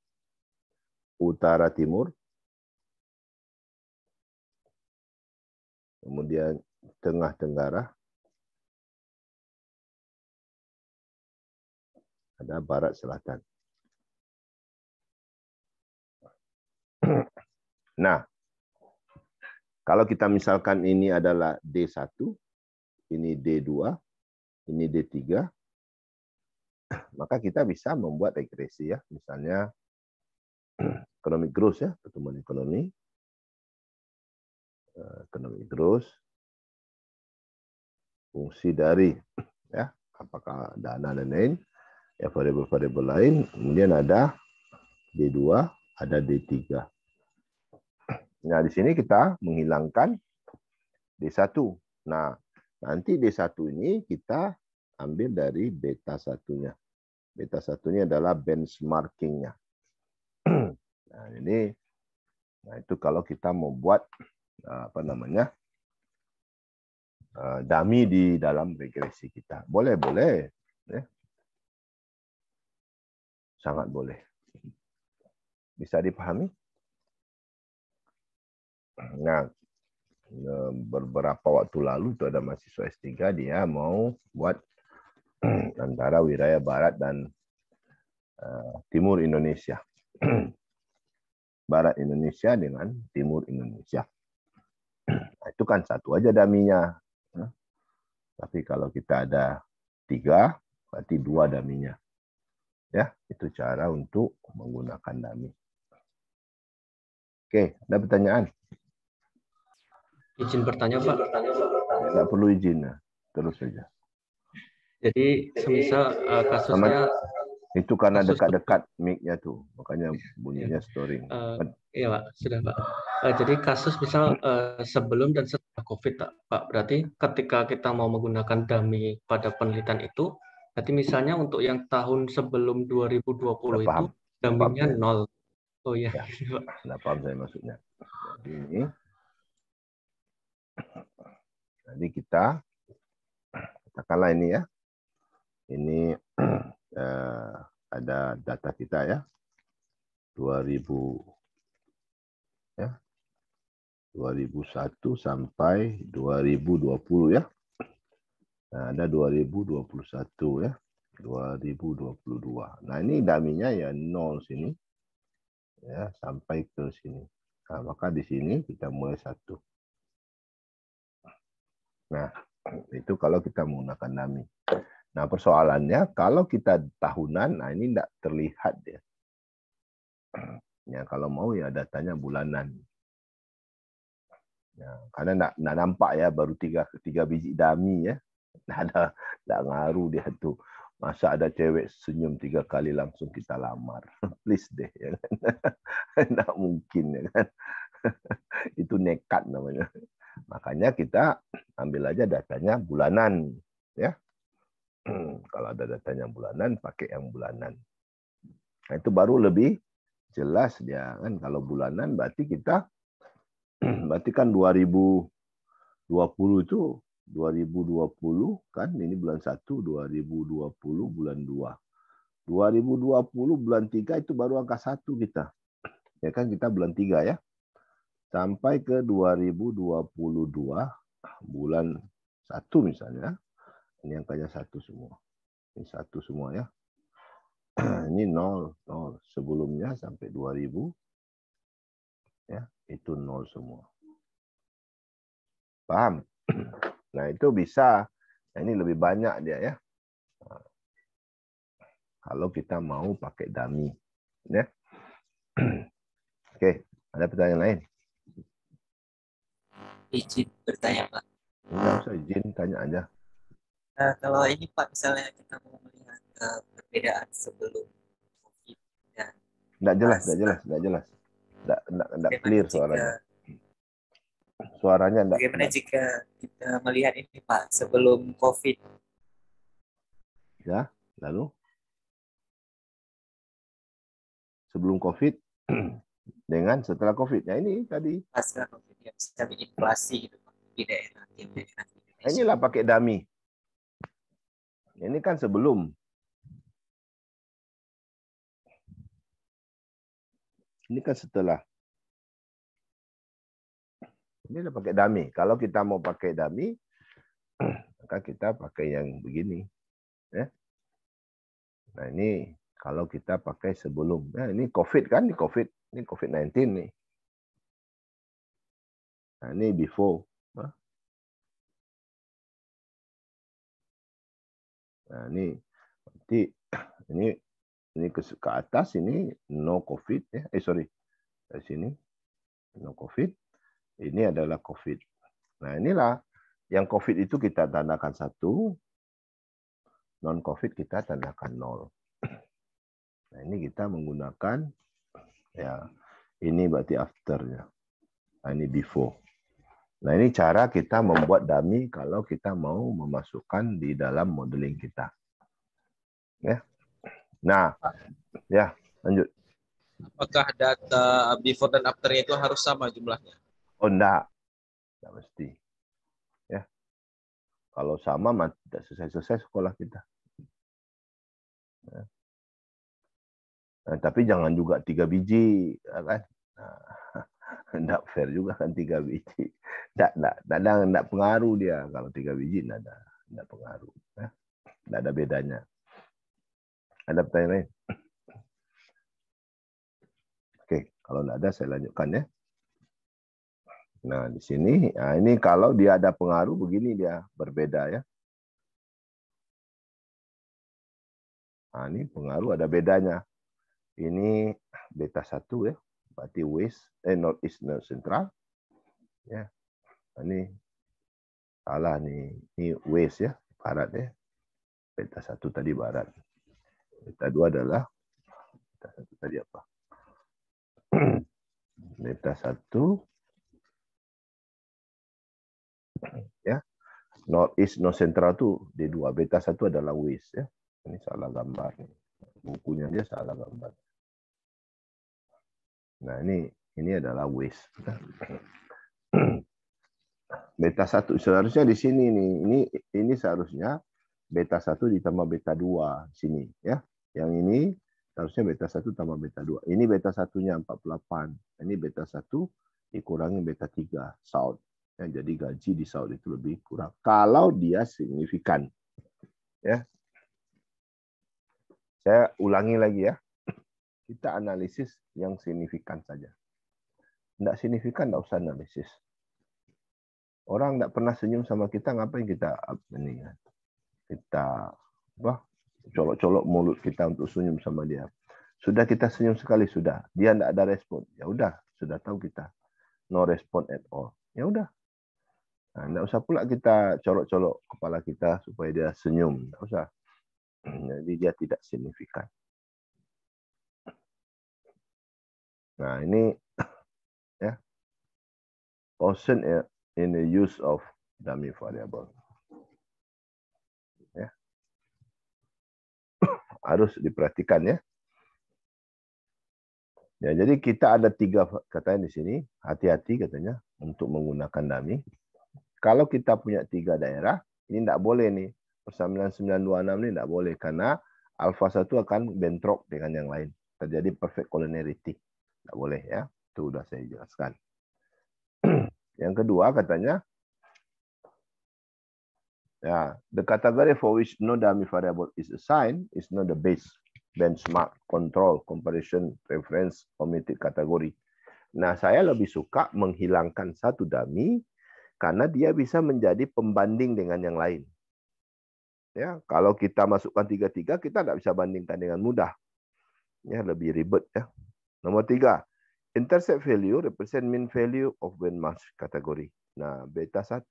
utara timur. Kemudian tengah tenggara. Ada barat selatan. Nah, kalau kita misalkan ini adalah D1, ini D2, ini D3, maka kita bisa membuat regresi ya. Misalnya economic growth ya, pertumbuhan ekonomi. Economic growth, fungsi dari ya apakah dana dan lain, ya variabel-variabel lain. Kemudian ada D2, ada D3. Nah, di sini kita menghilangkan D1. Nah, nanti D1 ini kita ambil dari beta satunya. Beta satunya adalah benchmarkingnya. Nah, ini, nah itu kalau kita mau buat apa namanya dummy di dalam regresi kita. Boleh, ya. Sangat boleh. Bisa dipahami? Nah, beberapa waktu lalu itu ada mahasiswa S3 dia mau buat antara wilayah barat dan timur Indonesia. Barat Indonesia dengan timur Indonesia. Nah, itu kan satu aja daminya. Tapi kalau kita ada 3, berarti 2 daminya. Ya, itu cara untuk menggunakan dami. Oke, ada pertanyaan? Izin bertanya, Pak. Tidak perlu izin, terus saja. Jadi, semisal kasusnya... Itu karena dekat-dekat mic-nya tuh, makanya bunyinya storing. Iya, Pak, sudah, Pak. Jadi kasus misal sebelum dan setelah COVID, Pak, berarti ketika kita mau menggunakan dummy pada penelitian itu, berarti misalnya untuk yang tahun sebelum 2020 itu dummy-nya 0. Oh iya, ya. Nggak paham saya maksudnya. Jadi ini, jadi kita katakanlah ini ya, ini ada data kita ya, 2000 ya, 2001 sampai 2020 ya. Nah, ada 2021 ya, 2022. Nah, ini daminya ya 0 sini ya sampai ke sini. Nah, maka di sini kita mulai 1. Nah, itu kalau kita menggunakan dami. Nah, persoalannya kalau kita tahunan, nah ini tidak terlihat ya. Ya, kalau mau ya datanya bulanan. Ya, karena nggak nampak ya, baru tiga biji dami ya. Nggak ngaruh dia tuh. Masa ada cewek senyum 3 kali langsung kita lamar. Please deh. Ya kan? Nggak mungkin ya kan. Itu nekat namanya. Makanya kita ambil aja datanya bulanan. Ya. Kalau ada datanya bulanan, pakai yang bulanan. Nah, itu baru lebih jelas dia kan. Kalau bulanan berarti kita berarti kan 2020 itu 2020 kan ini bulan 1, 2020 bulan 2. 2020 bulan 3 itu baru angka 1 kita. Ya kan kita bulan 3 ya. Sampai ke 2022 bulan 1 misalnya. Ini angkanya 1 semua. Ini 1 semua ya. Ini 0, 0. Sebelumnya sampai 2000 ya, itu 0 semua. Paham? Nah, itu bisa. Nah, ini lebih banyak dia ya. Kalau kita mau pakai dummy. Ya. Oke, ada pertanyaan lain? Izin bertanya, Pak. Enggak usah izin, tanya aja. Kalau ini Pak, misalnya kita mau melihat perbedaan sebelum COVID dan Enggak jelas. Enggak clear suaranya. Suaranya enggak. Bagaimana jika kita melihat ini Pak sebelum COVID? Ya, lalu sebelum COVID dengan setelah COVID. Ya ini tadi. Pasca COVID yang bisa inflasi gitu Pak di daerah Indonesia. Inilah pakai dummy. Ini kan sebelum. Ini kan setelah. Ini udah pakai dummy. Kalau kita mau pakai dummy, maka kita pakai yang begini. Ya. Nah ini kalau kita pakai sebelum. Nah, ini COVID kan, ini COVID-19 nih. Nah ini before. Nah ini nanti ini ke atas ini no COVID ya. Sorry. Dari sini no COVID. Ini adalah COVID. Nah, inilah yang COVID itu kita tandakan 1, non-COVID kita tandakan 0. Nah, ini kita menggunakan, ya, ini berarti after-nya. Nah, ini before. Nah, ini cara kita membuat dummy kalau kita mau memasukkan di dalam modeling kita. Ya. Nah, ya, lanjut. Apakah data before dan after-nya itu harus sama jumlahnya? Oh, enggak. Enggak mesti. Ya. Kalau sama, tidak selesai-selesai sekolah kita. Ya. Nah, tapi jangan juga 3 biji, kan? Nah, enggak fair juga kan 3 biji. Enggak pengaruh dia. Kalau 3 biji, enggak pengaruh. Ya. Enggak ada bedanya. Ada pertanyaan lain? Oke, kalau enggak ada, saya lanjutkan ya. Nah, di sini, nah ini kalau dia ada pengaruh begini dia berbeda ya. Nah, ini pengaruh ada bedanya. Ini beta 1 ya, berarti west, north east north central. Ya. Ini salah nih, ini west ya, barat ya. Beta 1 tadi barat. Beta 2 adalah beta 1 tadi apa? Beta 1 ya. North east north central itu D2, beta 1 adalah west ya. Ini salah gambar nih. Bukunya dia salah gambar. Nah, ini adalah west. Beta 1 seharusnya di sini nih. Ini seharusnya beta 1 ditambah beta 2 sini ya. Yang ini seharusnya beta 1 tambah beta 2. Ini beta 1-nya 48. Ini beta 1 dikurangi beta 3 south. Ya, jadi gaji di south itu lebih kurang. Kalau dia signifikan. Ya. Saya ulangi lagi ya. Kita analisis yang signifikan saja. Tidak signifikan, tidak usah analisis. Orang tidak pernah senyum sama kita, ngapain kita ini? Kita colok-colok mulut kita untuk senyum sama dia. Sudah kita senyum sekali, sudah. Dia tidak ada respon. Ya udah, sudah tahu kita. No respon at all. Ya udah. Nah, tidak usah pula kita colok-colok kepala kita supaya dia senyum. Tidak usah. Jadi dia tidak signifikan. Nah, ini ya. Caution in the use of dummy variable. Ya. Harus diperhatikan ya. Ya, jadi kita ada 3 katanya di sini, hati-hati katanya untuk menggunakan dummy. Kalau kita punya 3 daerah, ini tidak boleh nih. Persamaran 926 ini tidak boleh karena alfa 1 akan bentrok dengan yang lain. Terjadi perfect collinearity. Tidak boleh ya. Itu sudah saya jelaskan. Yang kedua katanya, ya, the category for which no dummy variable is assigned is not the base, benchmark, control, comparison, reference, omitted category. Nah, saya lebih suka menghilangkan satu dummy karena dia bisa menjadi pembanding dengan yang lain. Ya, kalau kita masukkan 3-3, kita tidak bisa bandingkan dengan mudah. Ya, lebih ribet ya. Nomor 3, intercept value represent mean value of benchmark category. Nah, beta 1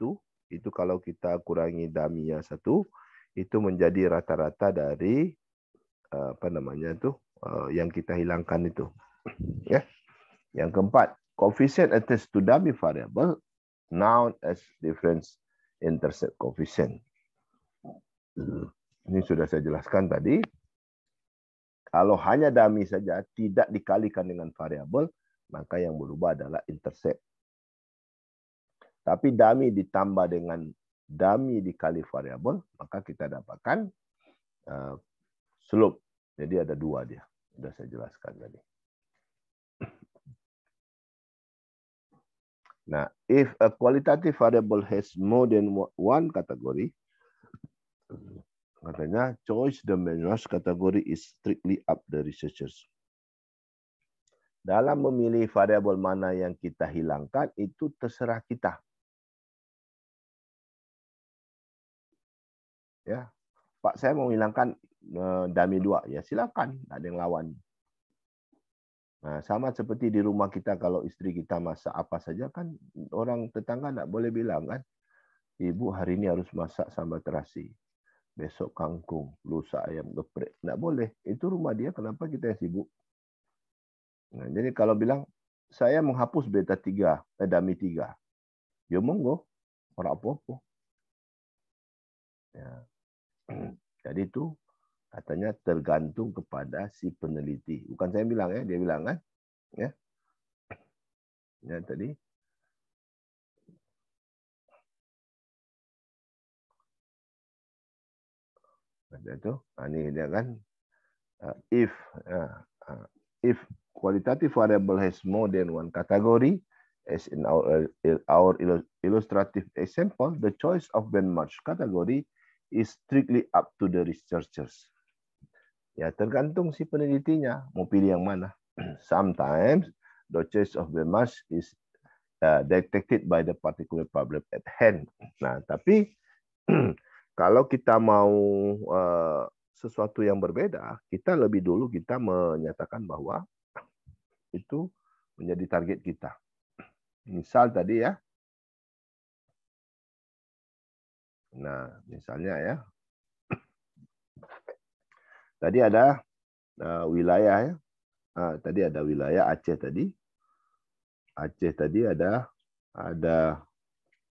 itu kalau kita kurangi dummy-nya 1, itu menjadi rata-rata dari apa namanya itu yang kita hilangkan itu. Ya. Yang keempat, coefficient attached to dummy variable known as difference intercept coefficient. Ini sudah saya jelaskan tadi. Kalau hanya dummy saja tidak dikalikan dengan variabel, maka yang berubah adalah intercept. Tapi dummy ditambah dengan dummy dikali variabel, maka kita dapatkan slope. Jadi ada 2 dia. Sudah saya jelaskan tadi. Nah, if a qualitative variable has more than one category, katanya choice the benchmark category is strictly up the researchers. Dalam memilih variabel mana yang kita hilangkan itu terserah kita. Ya, Pak, saya mau hilangkan dummy 2, ya silakan, ada yang lawan. Nah, sama seperti di rumah kita, kalau istri kita masak apa saja kan orang tetangga nggak boleh bilang kan, ibu hari ini harus masak sambal terasi, besok kangkung, lusa ayam geprek, nggak boleh. Itu rumah dia, kenapa kita yang sibuk? Nah, jadi kalau bilang saya menghapus beta 3, dami 3, ya monggo, orang apa-apa. Ya. Jadi itu katanya tergantung kepada si peneliti. Bukan saya bilang ya, dia bilang kan, ya. Ya tadi. Ada itu. Ini dia kan, if qualitative variable has more than one category, as in our illustrative example, the choice of benchmark category is strictly up to the researchers. Ya, tergantung si penelitinya mau pilih yang mana. Sometimes the choice of benchmark is detected by the particular problem at hand. Nah, tapi kalau kita mau sesuatu yang berbeda, kita lebih dulu kita menyatakan bahwa itu menjadi target kita. Misal tadi ya. Nah, misalnya ya. Tadi ada wilayah ya. Tadi ada wilayah Aceh tadi. Aceh tadi ada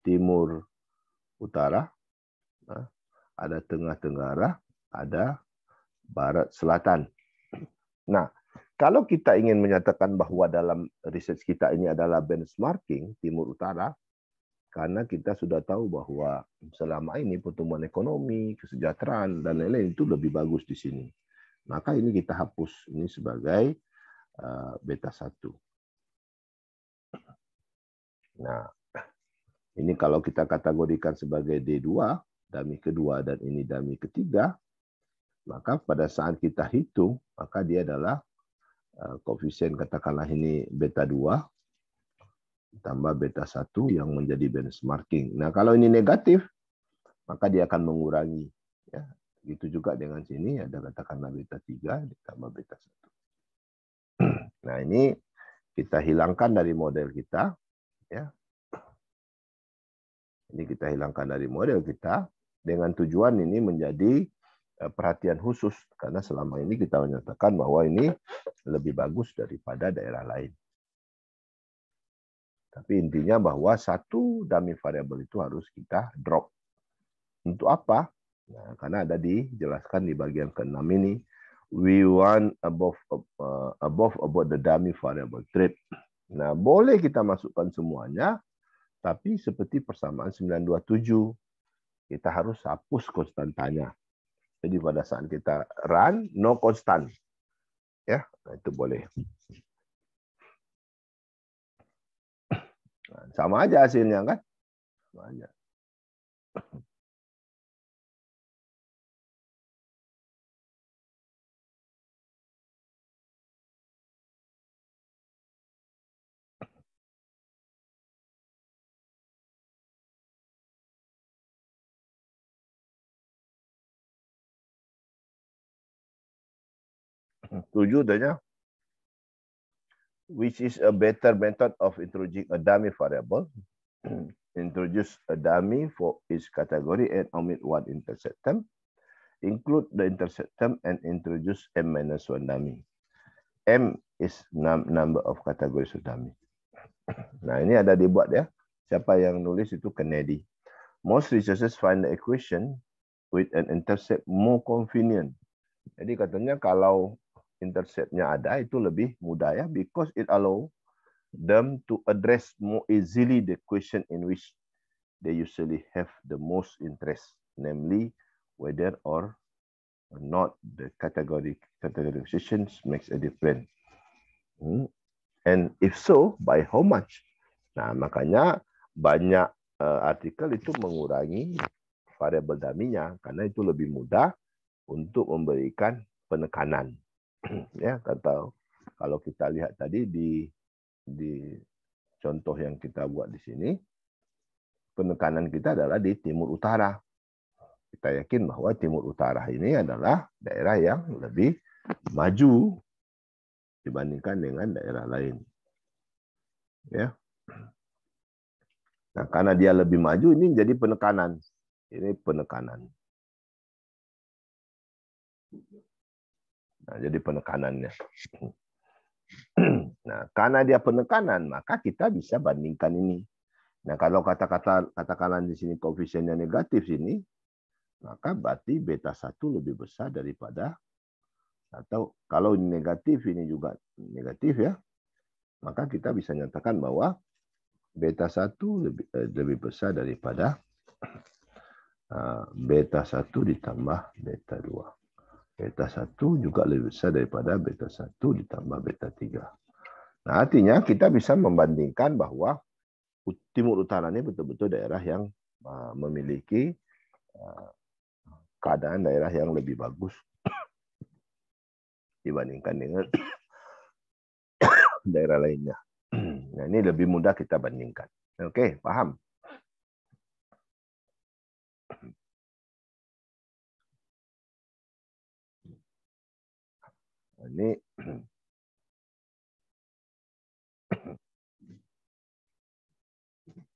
timur utara, ada tengah tenggara, ada barat selatan. Nah, kalau kita ingin menyatakan bahwa dalam riset kita ini adalah benchmarking timur utara, karena kita sudah tahu bahwa selama ini pertumbuhan ekonomi, kesejahteraan, dan lain-lain itu lebih bagus di sini. Maka ini kita hapus ini sebagai beta 1. Nah, ini kalau kita kategorikan sebagai D2, dami kedua, dan ini dami ketiga, maka pada saat kita hitung, maka dia adalah koefisien, katakanlah ini beta 2, tambah beta 1 yang menjadi benchmarking. Nah, kalau ini negatif, maka dia akan mengurangi. Ya, gitu juga dengan sini, ada katakanlah beta 3 ditambah beta 1. Nah, ini kita hilangkan dari model kita. Ya. Ini kita hilangkan dari model kita, dengan tujuan ini menjadi perhatian khusus, karena selama ini kita menyatakan bahwa ini lebih bagus daripada daerah lain. Tapi intinya bahwa satu dummy variable itu harus kita drop. Untuk apa? Nah, karena ada dijelaskan di bagian ke-6 ini. We want above about the dummy variable trait. Nah, boleh kita masukkan semuanya, tapi seperti persamaan 927, kita harus hapus konstantanya. Jadi pada saat kita run, no constant. Ya, nah itu boleh. Sama aja hasilnya kan? Sama aja. Tujuh tanya. Which is a better method of introducing a dummy variable? Introduce a dummy for each category and omit one intercept term. Include the intercept term and introduce M-1 dummy. M is number of categories of dummy. Nah, ini ada dibuat ya. Siapa yang nulis itu Kennedy. Most researchers find the equation with an intercept more convenient. Jadi katanya kalau interceptnya ada itu lebih mudah ya, because it allow them to address more easily the question in which they usually have the most interest, namely whether or not the categorizations makes a difference. And if so, by how much? Nah, makanya banyak artikel itu mengurangi variabel daminya karena itu lebih mudah untuk memberikan penekanan. Ya, kalau kita lihat tadi di contoh yang kita buat di sini, penekanan kita adalah di timur utara. Kita yakin bahwa timur utara ini adalah daerah yang lebih maju dibandingkan dengan daerah lain. Ya. Nah, karena dia lebih maju, ini jadi penekanan. Ini penekanan. Nah, jadi penekanannya. Nah, karena dia penekanan, maka kita bisa bandingkan ini. Nah, kalau katakanlah di sini koefisiennya negatif sini, maka berarti beta 1 lebih besar daripada, atau kalau ini negatif, ini juga negatif ya, maka kita bisa nyatakan bahwa beta 1 lebih besar daripada beta 1 ditambah beta 2. Beta 1 juga lebih besar daripada beta 1 ditambah beta 3. Nah, artinya kita bisa membandingkan bahwa Timur Utara ini betul-betul daerah yang memiliki keadaan daerah yang lebih bagus dibandingkan dengan daerah lainnya. Nah, ini lebih mudah kita bandingkan. Oke, paham? Ini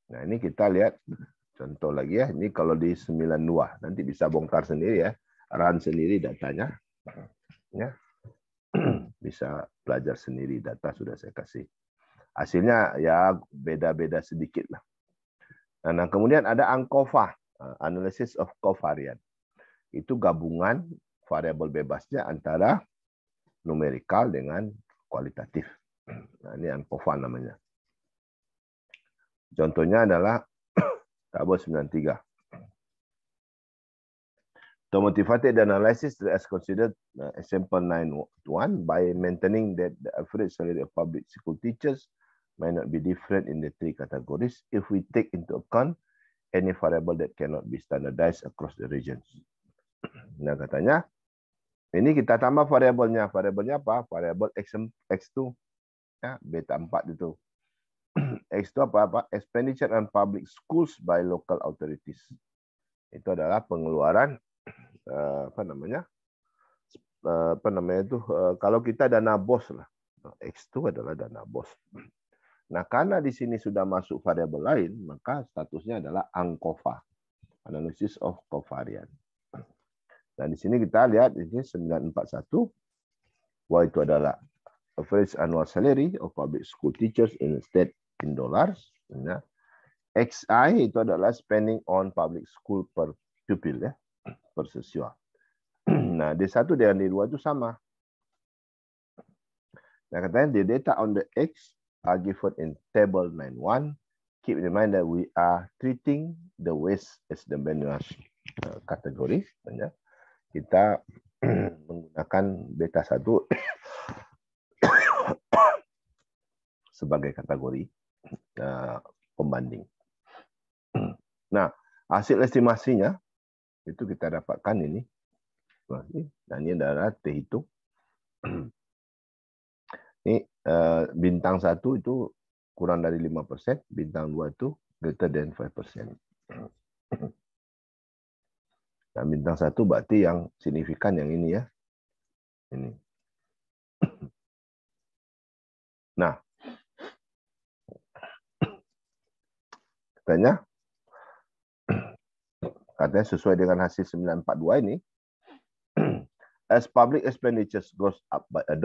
nah, ini kita lihat contoh lagi ya. Ini kalau di 92, nanti bisa bongkar sendiri ya. Run sendiri datanya. Ya. Bisa belajar sendiri, data sudah saya kasih. Hasilnya ya beda-beda sedikit lah. Nah, kemudian ada ANCOVA, Analysis of Covariance. Itu gabungan variabel bebasnya antara numerikal dengan kualitatif. Nah, ini ANCOVA namanya. Contohnya adalah tabel 93. The motivated analysis as considered example 9.1 by maintaining that the average salary of public school teachers may not be different in the three categories if we take into account any variable that cannot be standardized across the regions. Nah, katanya ini kita tambah variabelnya. Variabelnya apa? Variabel X2 ya, beta 4 itu. X2 apa? Expenditure on public schools by local authorities. Itu adalah pengeluaran kalau kita dana BOS lah. X2 adalah dana BOS. Nah, karena di sini sudah masuk variabel lain, maka statusnya adalah ANCOVA, Analysis of Covariance. Nah, di sini kita lihat ini 941 bahwa itu adalah average annual salary of public school teachers in state in dollars. Nah, XI itu adalah spending on public school per pupil ya, per siswa. Nah, D1 dengan D2 itu sama. Nah, katanya the data on the X are given in table 91. Keep in mind that we are treating the waste as the manual category. Kita menggunakan beta 1 sebagai kategori pembanding. Nah, hasil estimasinya itu kita dapatkan ini. Nah, ini adalah terhitung. Ini bintang 1 itu kurang dari 5%, bintang 2 itu greater than 5%. Nah, bintang 1 berarti yang signifikan yang ini ya. Ini. Nah, katanya sesuai dengan hasil 942 ini, as public expenditures goes up by $1,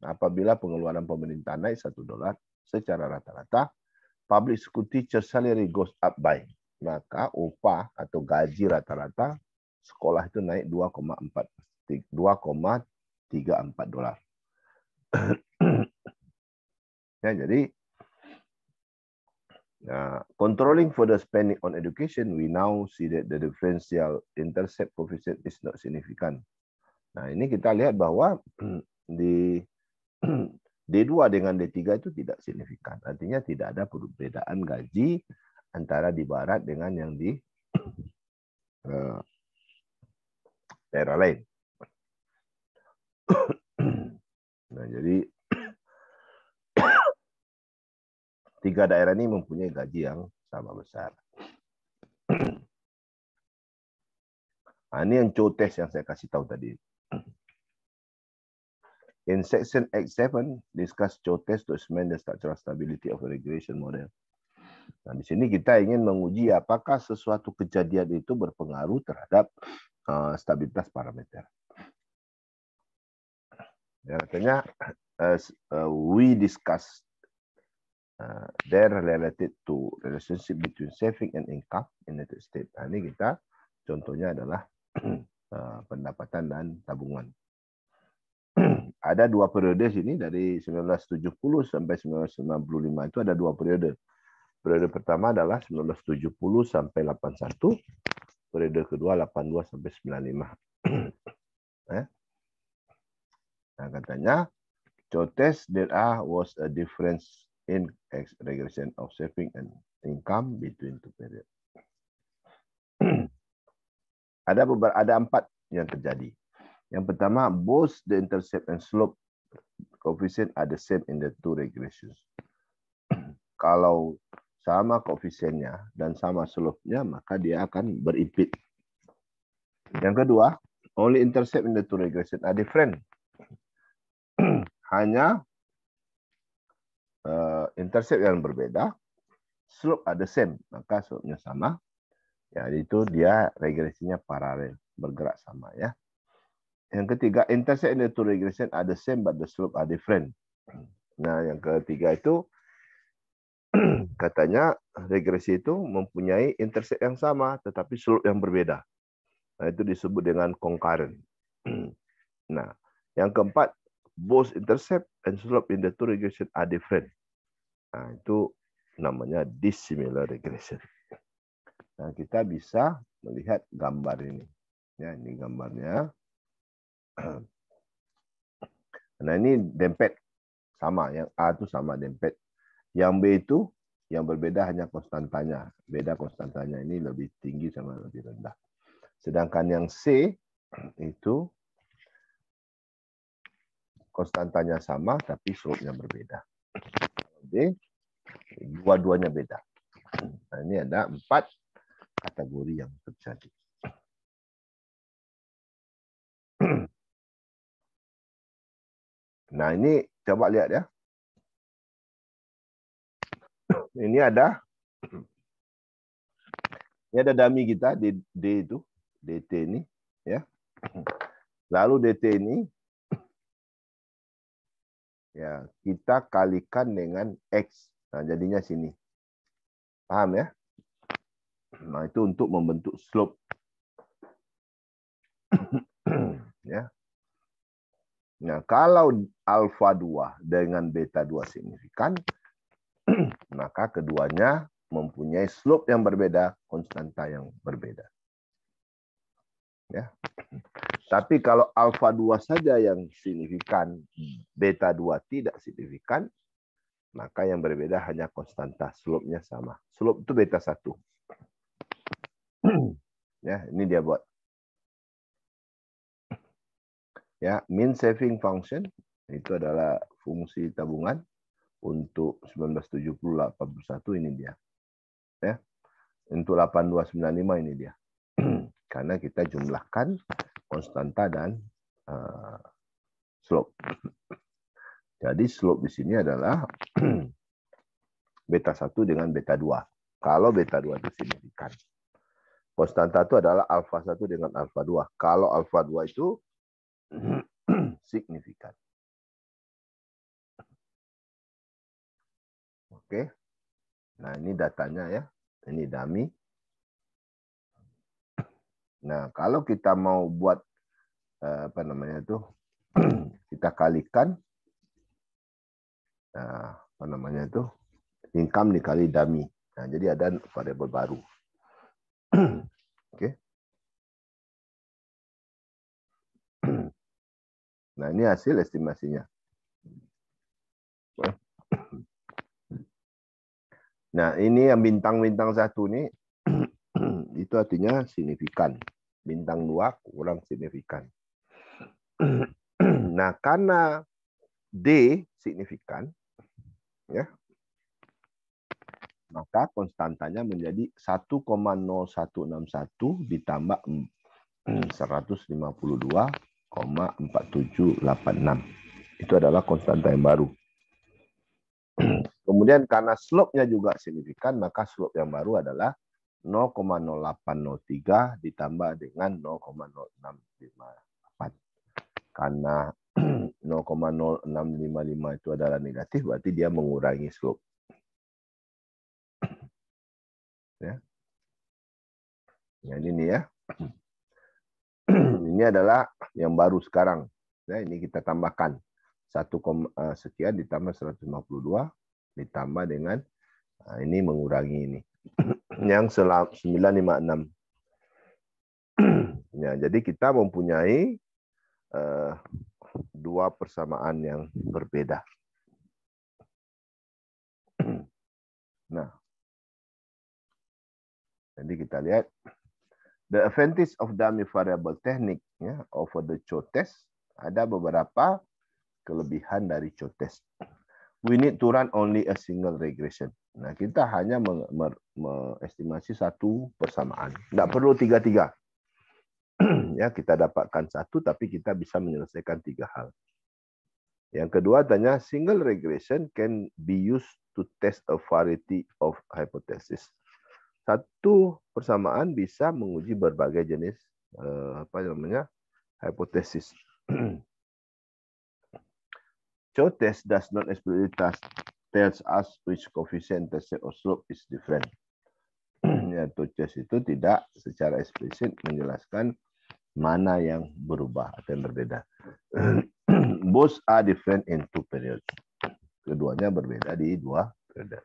apabila pengeluaran pemerintah naik $1 secara rata-rata, public school teacher salary goes up by, maka upah atau gaji rata-rata sekolah itu naik $2,34. Ya, jadi controlling for the spending on education, we now see that the differential intercept coefficient is not significant. Nah, ini kita lihat bahwa di D2 dengan D3 itu tidak signifikan. Artinya tidak ada perbedaan gaji antara di barat dengan yang di daerah lain. Nah, jadi tiga daerah ini mempunyai gaji yang sama besar. Nah, ini yang test yang saya kasih tahu tadi. In section X7, discuss Chotes to examine the structural stability of a regression model. Nah, di sini kita ingin menguji apakah sesuatu kejadian itu berpengaruh terhadap stabilitas parameter. Ya, katanya, we discuss their related to relationship between saving and income in United States. Nah, ini kita contohnya adalah pendapatan dan tabungan. Ada dua periode sini dari 1970 sampai 1995 itu ada dua periode. Periode pertama adalah 1970 sampai 81. Periode kedua 82 sampai 95. Nah, katanya Chotes there was a difference in regression of saving and income between two periods. Ada empat yang terjadi. Yang pertama, both the intercept and slope coefficient are the same in the two regressions. Kalau sama koefisiennya dan sama slope-nya, maka dia akan berimpit. Yang kedua, only intercept in the two regression are different. Hanya intercept yang berbeda, slope are the same, maka slope-nya sama. Ya, itu dia regresinya paralel, bergerak sama ya. Yang ketiga, intercept in the two regression are the same but the slope are different. Nah, yang ketiga itu katanya regresi itu mempunyai intercept yang sama tetapi slope yang berbeda. Nah, itu disebut dengan concurrent. Nah, yang keempat, both intercept and slope in the two regression are different. Nah, itu namanya dissimilar regression. Nah, kita bisa melihat gambar ini. Ya, ini gambarnya. Nah, ini dempet sama, yang A itu sama dempet. Yang B itu yang berbeda hanya konstantanya. Beda konstantanya, ini lebih tinggi sama lebih rendah. Sedangkan yang C itu konstantanya sama tapi slope-nya berbeda. D, dua-duanya beda. Nah, ini ada 4 kategori yang terjadi. Nah, ini coba lihat ya. Ini ada dummy kita D itu, DT ini ya. Lalu DT ini ya kita kalikan dengan X. Nah, jadinya sini. Paham ya? Nah, itu untuk membentuk slope. Ya. Nah, kalau alfa 2 dengan beta 2 signifikan, maka keduanya mempunyai slope yang berbeda, konstanta yang berbeda. Ya. Tapi kalau alfa 2 saja yang signifikan, beta 2 tidak signifikan, maka yang berbeda hanya konstanta, slope-nya sama. Slope itu beta 1. Ya, ini dia buat. Ya, mean saving function itu adalah fungsi tabungan untuk 1970-81 ini dia. Ya. Untuk 8295 ini dia. Karena kita jumlahkan konstanta dan slope. Jadi slope di sini adalah beta 1 dengan beta 2. Kalau beta 2 itu signifikan. Konstanta itu adalah alfa 1 dengan alfa 2. Kalau alfa 2 itu signifikan. Oke. Nah, ini datanya ya. Ini dummy. Nah, kalau kita mau buat apa namanya itu, kita kalikan apa namanya itu, income dikali dummy. Nah, jadi ada variabel baru. Oke. Nah, ini hasil estimasinya. Nah, ini yang bintang-bintang 1 ini itu artinya signifikan. Bintang 2 kurang signifikan. Nah, karena D signifikan, ya, maka konstantanya menjadi 1,0161 ditambah 152,4786. Itu adalah konstanta yang baru. Kemudian karena slope-nya juga signifikan, maka slope yang baru adalah 0,0803 ditambah dengan 0,0658. Karena 0,0655 itu adalah negatif, berarti dia mengurangi slope. Ya. Nah, ini ya. Ini adalah yang baru sekarang. Ya, ini kita tambahkan 1, sekian ditambah 152 ditambah dengan ini mengurangi ini. Yang 956. Ya, jadi kita mempunyai dua persamaan yang berbeda. Nah, jadi kita lihat the advantage of dummy variable technique ya, over the Chotes. Ada beberapa kelebihan dari Chotes. We need to run only a single regression. Nah, kita hanya mengestimasi satu persamaan. Tidak perlu 3-3. Ya, kita dapatkan satu, tapi kita bisa menyelesaikan 3 hal. Yang kedua, tanya single regression can be used to test a variety of hypothesis. Satu persamaan bisa menguji berbagai jenis hipotesis. Chotes does not explicitly tells us which coefficient intercept or slope is different. Ya, Chotes itu tidak secara eksplisit menjelaskan mana yang berubah atau yang berbeda. Both are different in 2 periods. Keduanya berbeda di 2 periode.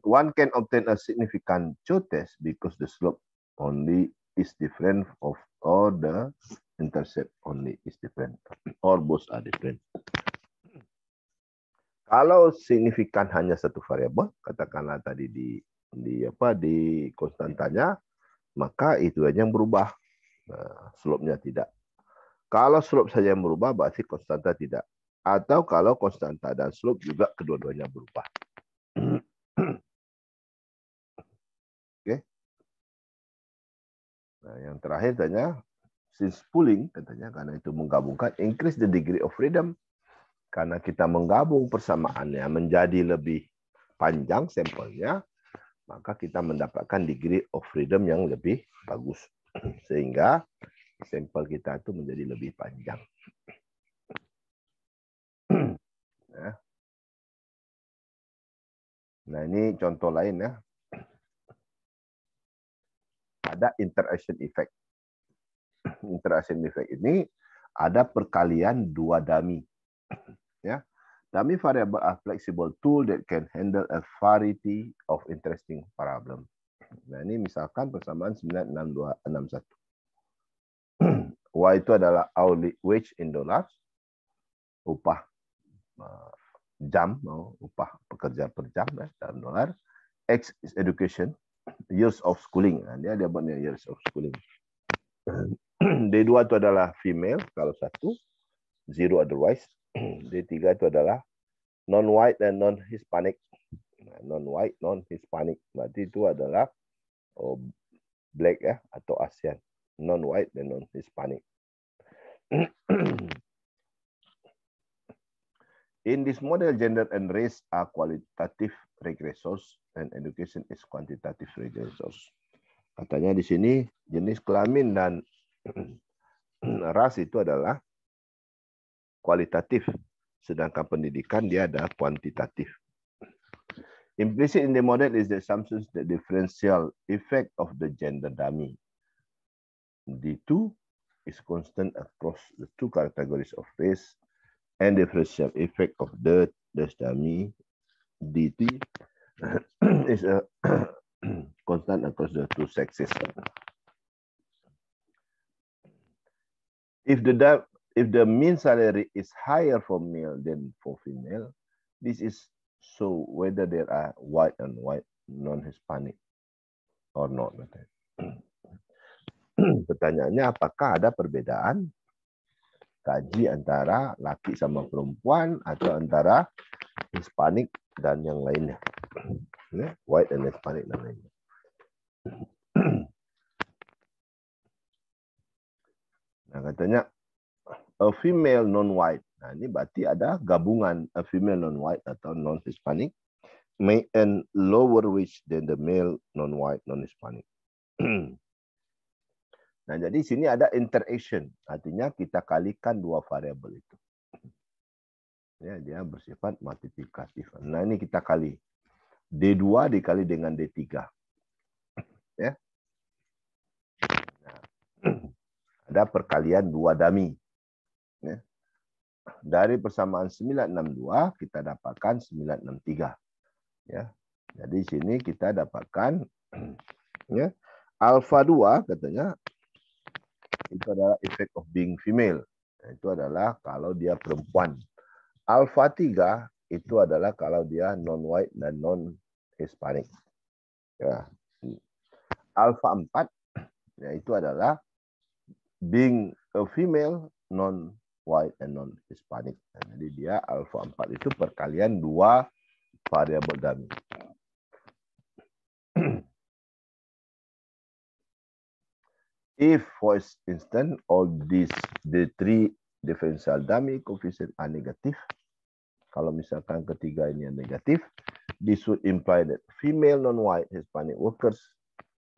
One can obtain a significant Chotes because the slope only is different or the intercept only is different, or both are different. Kalau signifikan hanya satu variabel, katakanlah tadi di konstantanya, maka itu aja yang berubah, slope-nya tidak. Kalau slope saja yang berubah, berarti konstanta tidak. Atau kalau konstanta dan slope juga kedua-duanya berubah. Oke. Nah, yang terakhir tanya, since pooling katanya karena itu menggabungkan increase the degree of freedom, karena kita menggabung persamaannya menjadi lebih panjang sampelnya, maka kita mendapatkan degree of freedom yang lebih bagus sehingga sampel kita itu menjadi lebih panjang. Nah, ini contoh lain ya. Ada interaction effect. Interaction effect ini ada perkalian 2 dummy. Ya. Dummy variable are flexible tool that can handle a variety of interesting problem. Nah, ini misalkan persamaan 96261. Y itu adalah hourly wage in dollars, upah jam, upah pekerja per jam ya, dalam dolar. X is education, years of schooling. Nah, dia buatnya years of schooling. D2 itu adalah female kalau 1, 0 otherwise. D3 itu adalah non-white dan non-Hispanic. Non-white, non-Hispanic. Berarti itu adalah black ya atau ASEAN. Non-white dan non-Hispanic. In this model, gender and race are qualitative regressors and education is quantitative regressors. Katanya di sini jenis kelamin dan ras itu adalah kualitatif, sedangkan pendidikan dia ada kuantitatif. Implicit in the model is the assumption that differential effect of the gender dummy D2 is constant across the 2 categories of race, and differential effect of the dummy DT is a constant across the 2 sexes. If the mean salary is higher for male than for female, this is so whether there are white and white non-Hispanic or not. Pertanyaannya, apakah ada perbedaan gaji antara laki sama perempuan atau antara Hispanic dan yang lainnya, white and Hispanic dan lainnya. Nah, katanya a female non-white. Nah, ini berarti ada gabungan a female non-white atau non-Hispanic may earn lower wage than the male non-white non-Hispanic. Nah, jadi sini ada interaction. Artinya kita kalikan dua variabel itu. Ya, dia bersifat multiplikatif. Nah, ini kita kali. D2 dikali dengan D3. Ya. Nah, ada perkalian dua dummy. Ya. Dari persamaan 962 kita dapatkan 963. Ya. Jadi sini kita dapatkan ya, alpha 2 katanya itu adalah effect of being female. Itu adalah kalau dia perempuan. Alpha 3 itu adalah kalau dia non-white dan non-Hispanic. Ya. Alpha 4 ya, itu adalah being a female, non-white and non-Hispanic. Jadi dia alpha 4 itu perkalian dua variabel dummy. If, for instance, all the three differential dummy coefficient are negative, kalau misalkan ketiga ini yang negatif, this would imply that female non-white Hispanic workers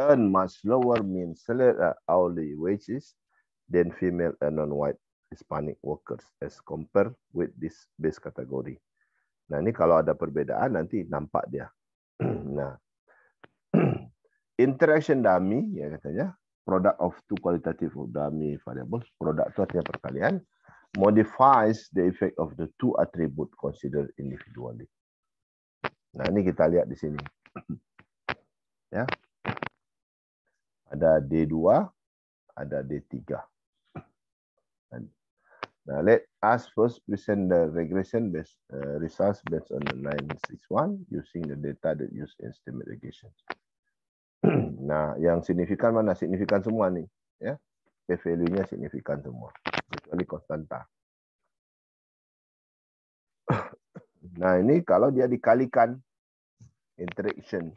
earn much lower mean salary hourly wages than female and non-white Hispanic workers as compared with this base category. Nah, ini kalau ada perbedaan nanti nampak dia. Nah, interaction dummy ya katanya product of two qualitative dummy variables. Produk itu artinya perkalian. Modifies the effect of the two attribute considered individually. Nah, ini kita lihat di sini. Ya. Ada D2, ada D3. Now, let us first present the regression based results based on the 961 using the data that use estimate regression. Nah, yang signifikan mana? Signifikan semua nih, ya. P-value-nya signifikan semua, kecuali konstanta. Nah, ini kalau dia dikalikan interaction.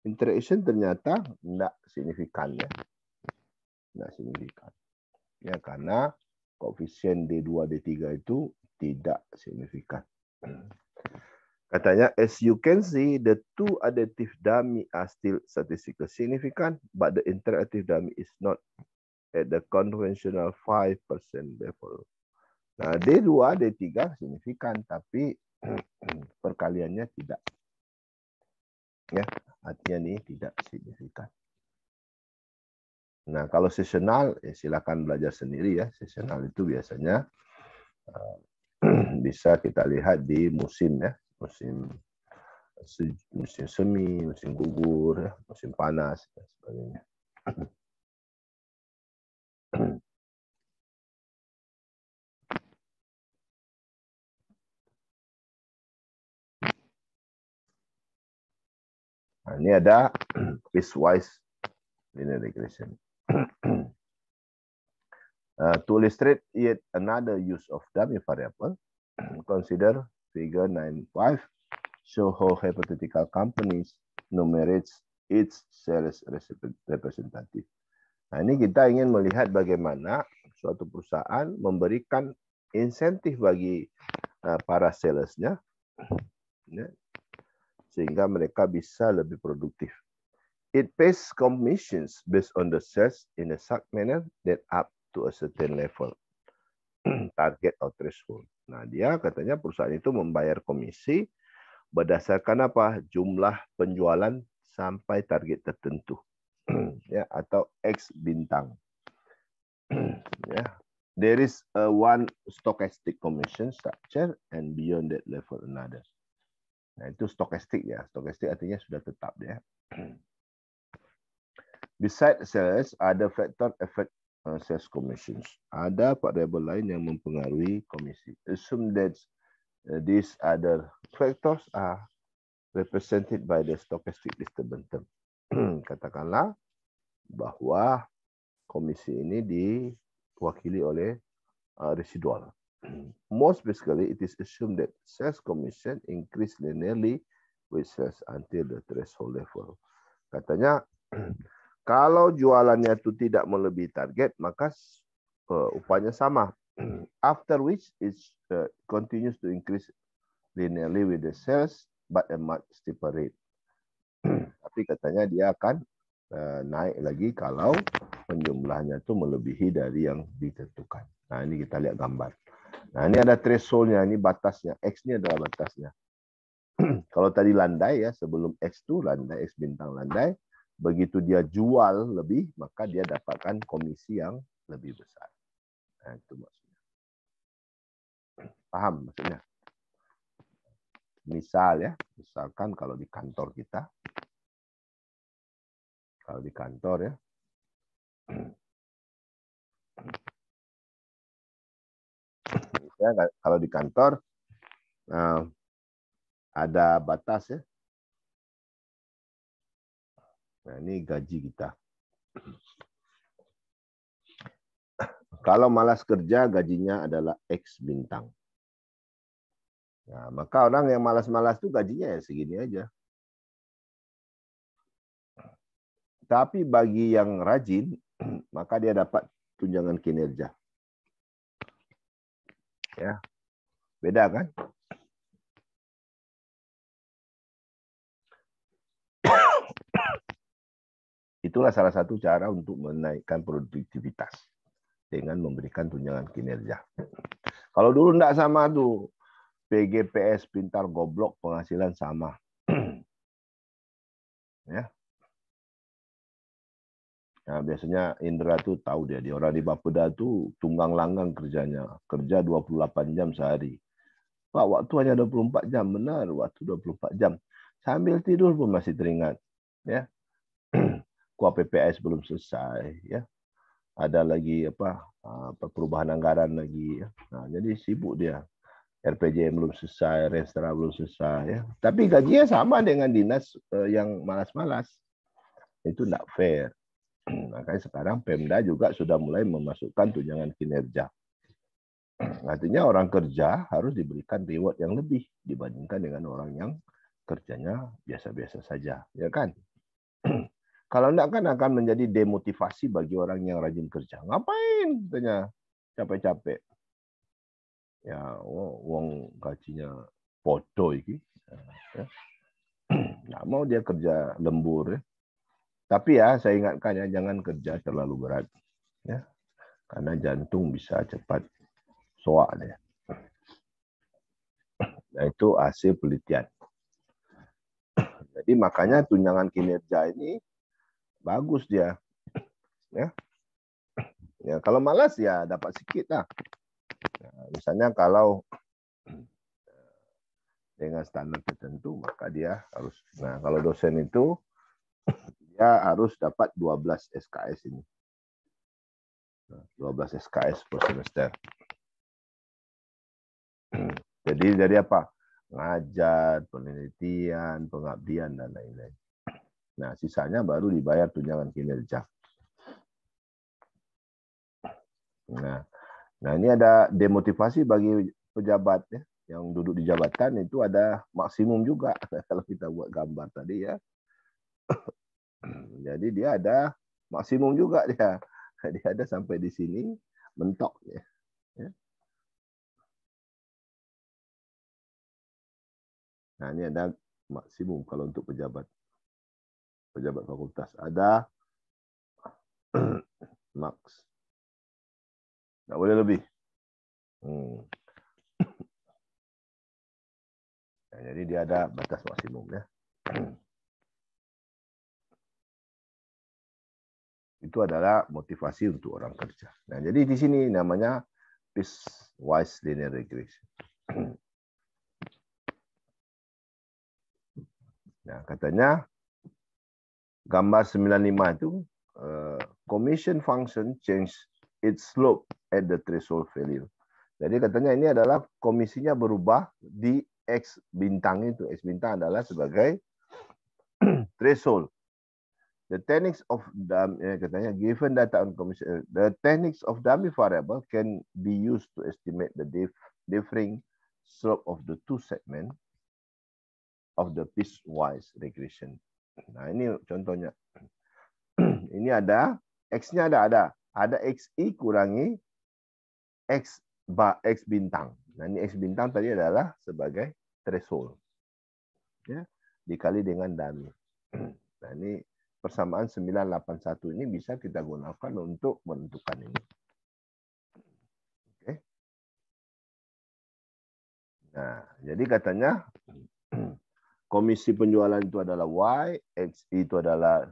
Interaction ternyata tidak signifikan ya. Tidak signifikan. Ya, karena koefisien D2, D3 itu tidak signifikan. Katanya, as you can see, the two additive dummy are still statistically significant, but the interactive dummy is not at the conventional 5% level. Nah, D2, D3 signifikan, tapi perkaliannya tidak. Ya, artinya ini tidak signifikan. Nah, kalau seasonal, ya silakan belajar sendiri ya. Seasonal itu biasanya bisa kita lihat di musim ya. Musim semi, musim gugur, ya, musim panas, dan sebagainya. Nah, ini ada piecewise linear regression. To illustrate yet another use of dummy variable, consider figure 9.5 show how hypothetical companies numerates its sales representative. Nah, ini kita ingin melihat bagaimana suatu perusahaan memberikan insentif bagi para salesnya, ya, sehingga mereka bisa lebih produktif. It pays commissions based on the sales in a such manner that up to a certain level, target or threshold. Nah, dia katanya perusahaan itu membayar komisi berdasarkan apa? Jumlah penjualan sampai target tertentu. Ya, atau X bintang. Ya. There is a one stochastic commission structure and beyond that level another. Nah, itu stokastik ya. Stokastik artinya sudah tetap ya. Besides sales, ada factor effect sales commissions. Ada variabel lain yang mempengaruhi komisi. Assume that these other factors are represented by the stochastic disturbance term. Katakanlah bahwa komisi ini diwakili oleh residual. Most basically, it is assumed that sales commission increase linearly with sales until the threshold level. Katanya, kalau jualannya itu tidak melebihi target, maka upahnya sama After which it continues to increase linearly with the cells but a much steeper rate. Tapi katanya dia akan naik lagi kalau penjumlahnya itu melebihi dari yang ditentukan. Nah, ini kita lihat gambar. Nah, ini ada thresholdnya, ini batasnya. X ini adalah batasnya. Kalau tadi landai ya, sebelum X itu landai, X bintang landai, begitu dia jual lebih, maka dia dapatkan komisi yang lebih besar. Nah, itu maksudnya. Paham maksudnya? Misal ya, misalkan kalau di kantor kita, ya, misalnya kalau di kantor ada batas ya. Nah, ini gaji kita. Kalau malas kerja, gajinya adalah X bintang. Nah, maka orang yang malas-malas itu gajinya ya segini aja. Tapi bagi yang rajin, maka dia dapat tunjangan kinerja. Ya, beda kan? Itulah salah satu cara untuk menaikkan produktivitas dengan memberikan tunjangan kinerja. Kalau dulu enggak sama tuh, PGPS pintar goblok penghasilan sama. Ya. Nah, biasanya Indra tuh tahu dia orang di Bapeda tuh tunggang langgang kerjanya, kerja 28 jam sehari. Pak, waktu hanya 24 jam, benar, waktu 24 jam. Sambil tidur pun masih teringat, ya. Kuah PPS belum selesai, ya. Ada lagi apa perubahan anggaran lagi, ya. Nah, jadi sibuk dia. RPJM belum selesai, Renstra belum selesai, ya. Tapi gajinya sama dengan dinas yang malas-malas. Itu tidak fair. Makanya sekarang Pemda juga sudah mulai memasukkan tunjangan kinerja. Artinya orang kerja harus diberikan reward yang lebih dibandingkan dengan orang yang kerjanya biasa-biasa saja, ya kan? Kalau enggak kan akan menjadi demotivasi bagi orang yang rajin kerja. Ngapain katanya capek-capek? Ya, uang gajinya podo iki. Ya. Nggak mau dia kerja lembur. Ya. Tapi ya, saya ingatkan ya, jangan kerja terlalu berat. Ya. Karena jantung bisa cepat soak dia. Nah, itu hasil penelitian. Jadi makanya tunjangan kinerja ini bagus dia. Ya. Ya, kalau malas ya dapat sedikit lah. Nah, misalnya kalau dengan standar tertentu maka dia harus. Nah, kalau dosen itu dia harus dapat 12 SKS ini. 12 SKS per semester. Jadi dari apa? Ngajar, penelitian, pengabdian dan lain-lain. Nah, sisanya baru dibayar tunjangan kinerja. Nah, ini ada demotivasi bagi pejabat ya, yang duduk di jabatan itu ada maksimum juga kalau kita buat gambar tadi ya. Jadi dia ada maksimum juga dia. Dia ada sampai di sini mentok ya. Nah, ini ada maksimum kalau untuk pejabat fakultas ada max. Nggak boleh lebih. Nah, jadi dia ada batas maksimum ya. Itu adalah motivasi untuk orang kerja. Nah, jadi di sini namanya piecewise linear regression. Nah, katanya gambar 95 itu commission function change its slope at the threshold value. Jadi katanya ini adalah komisinya berubah di X bintang itu. X bintang adalah sebagai threshold. The techniques of katanya given data on commission, the techniques of dummy variable can be used to estimate the differing slope of the two segment of the piecewise regression. Nah, ini contohnya. Ini ada X-nya ada XI kurangi X X bintang. Nah, ini X bintang tadi adalah sebagai threshold. Ya, dikali dengan dummy. Nah, ini persamaan 981 ini bisa kita gunakan untuk menentukan ini. Oke. Nah, jadi katanya komisi penjualan itu adalah Y, X itu adalah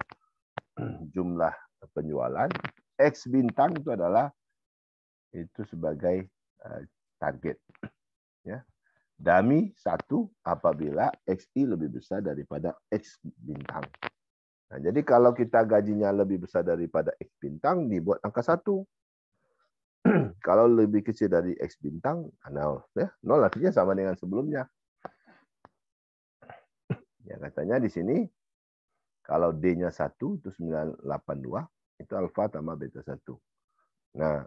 jumlah penjualan, X bintang itu adalah itu sebagai target. Ya. Dummy 1 apabila XI lebih besar daripada X bintang. Nah, jadi kalau kita gajinya lebih besar daripada X bintang, dibuat angka 1. Kalau lebih kecil dari X bintang, 0. Ya, 0 artinya sama dengan sebelumnya. Ya, katanya di sini, kalau D-nya 1, itu 982, itu alfa tambah beta 1. Nah,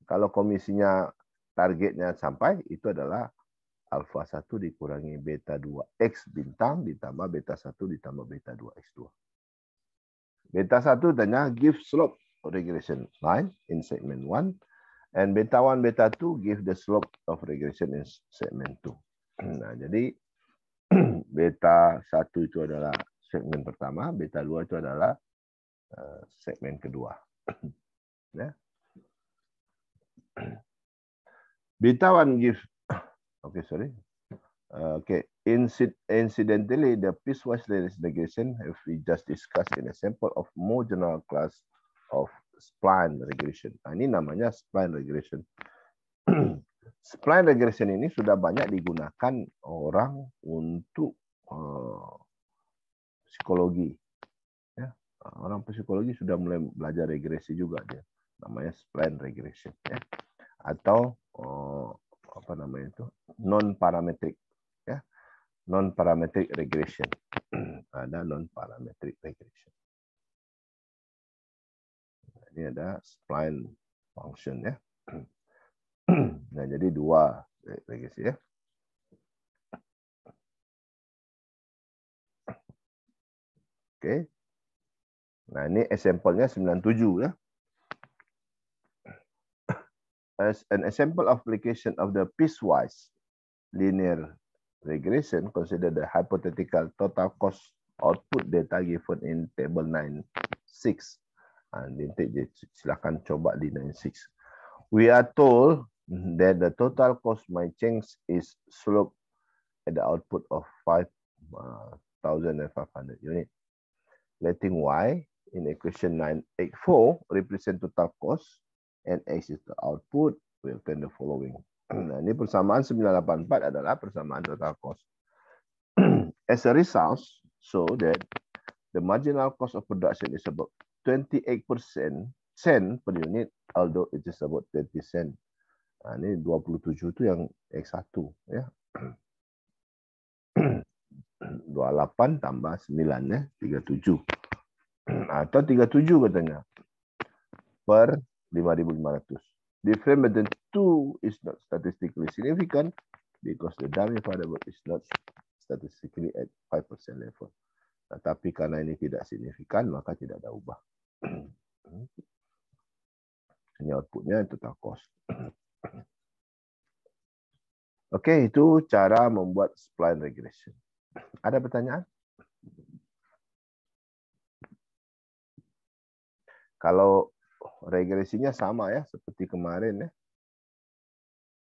kalau komisinya targetnya sampai, itu adalah alfa 1 dikurangi beta 2 X bintang ditambah beta 1 ditambah beta 2 X2. Beta 1 tanya give slope regression line in segment 1 and beta 1 beta 2 give the slope of regression in segment 2. Nah, jadi beta 1 itu adalah segmen pertama, beta 2 itu adalah segmen kedua. Ya. Beta 1 give Incidentally, the piecewise regression have we just discussed in a sample of more general class of spline regression. Nah, ini namanya spline regression. Spline regression ini sudah banyak digunakan orang untuk psikologi. Ya, orang psikologi sudah mulai belajar regresi juga dia. Namanya spline regression. Ya. Atau apa namanya itu non-parametric. Ya. Non-parametric regression. Ada non-parametric regression. Ini ada spline function ya. Nah, jadi 2 regresi ya. Oke. Nah, ini example-nya 97 ya. As an example of application of the piecewise linear regression, consider the hypothetical total cost output data given in table 9.6. Silakan coba di 9.6. We are told that the total cost might change is slope at the output of 5,500 unit. Letting Y in equation 984 represent total cost and X is the output, we obtain the following. Nah, ini persamaan 984 adalah persamaan total cost. As a result, so that the marginal cost of production is about 28% cent per unit, although it is about 30 cent. Nah, ini 27 itu yang X1 ya. 28 tambah 9 ya, 37. Atau 37 katanya. Per 5.500. Difference between two is not statistically significant because the dummy variable is not statistically at 5% level. Nah, tapi karena ini tidak signifikan, maka tidak ada ubah. Ini outputnya total cost. Oke, itu cara membuat spline regression. Ada pertanyaan? Kalau regresinya sama ya, seperti kemarin ya.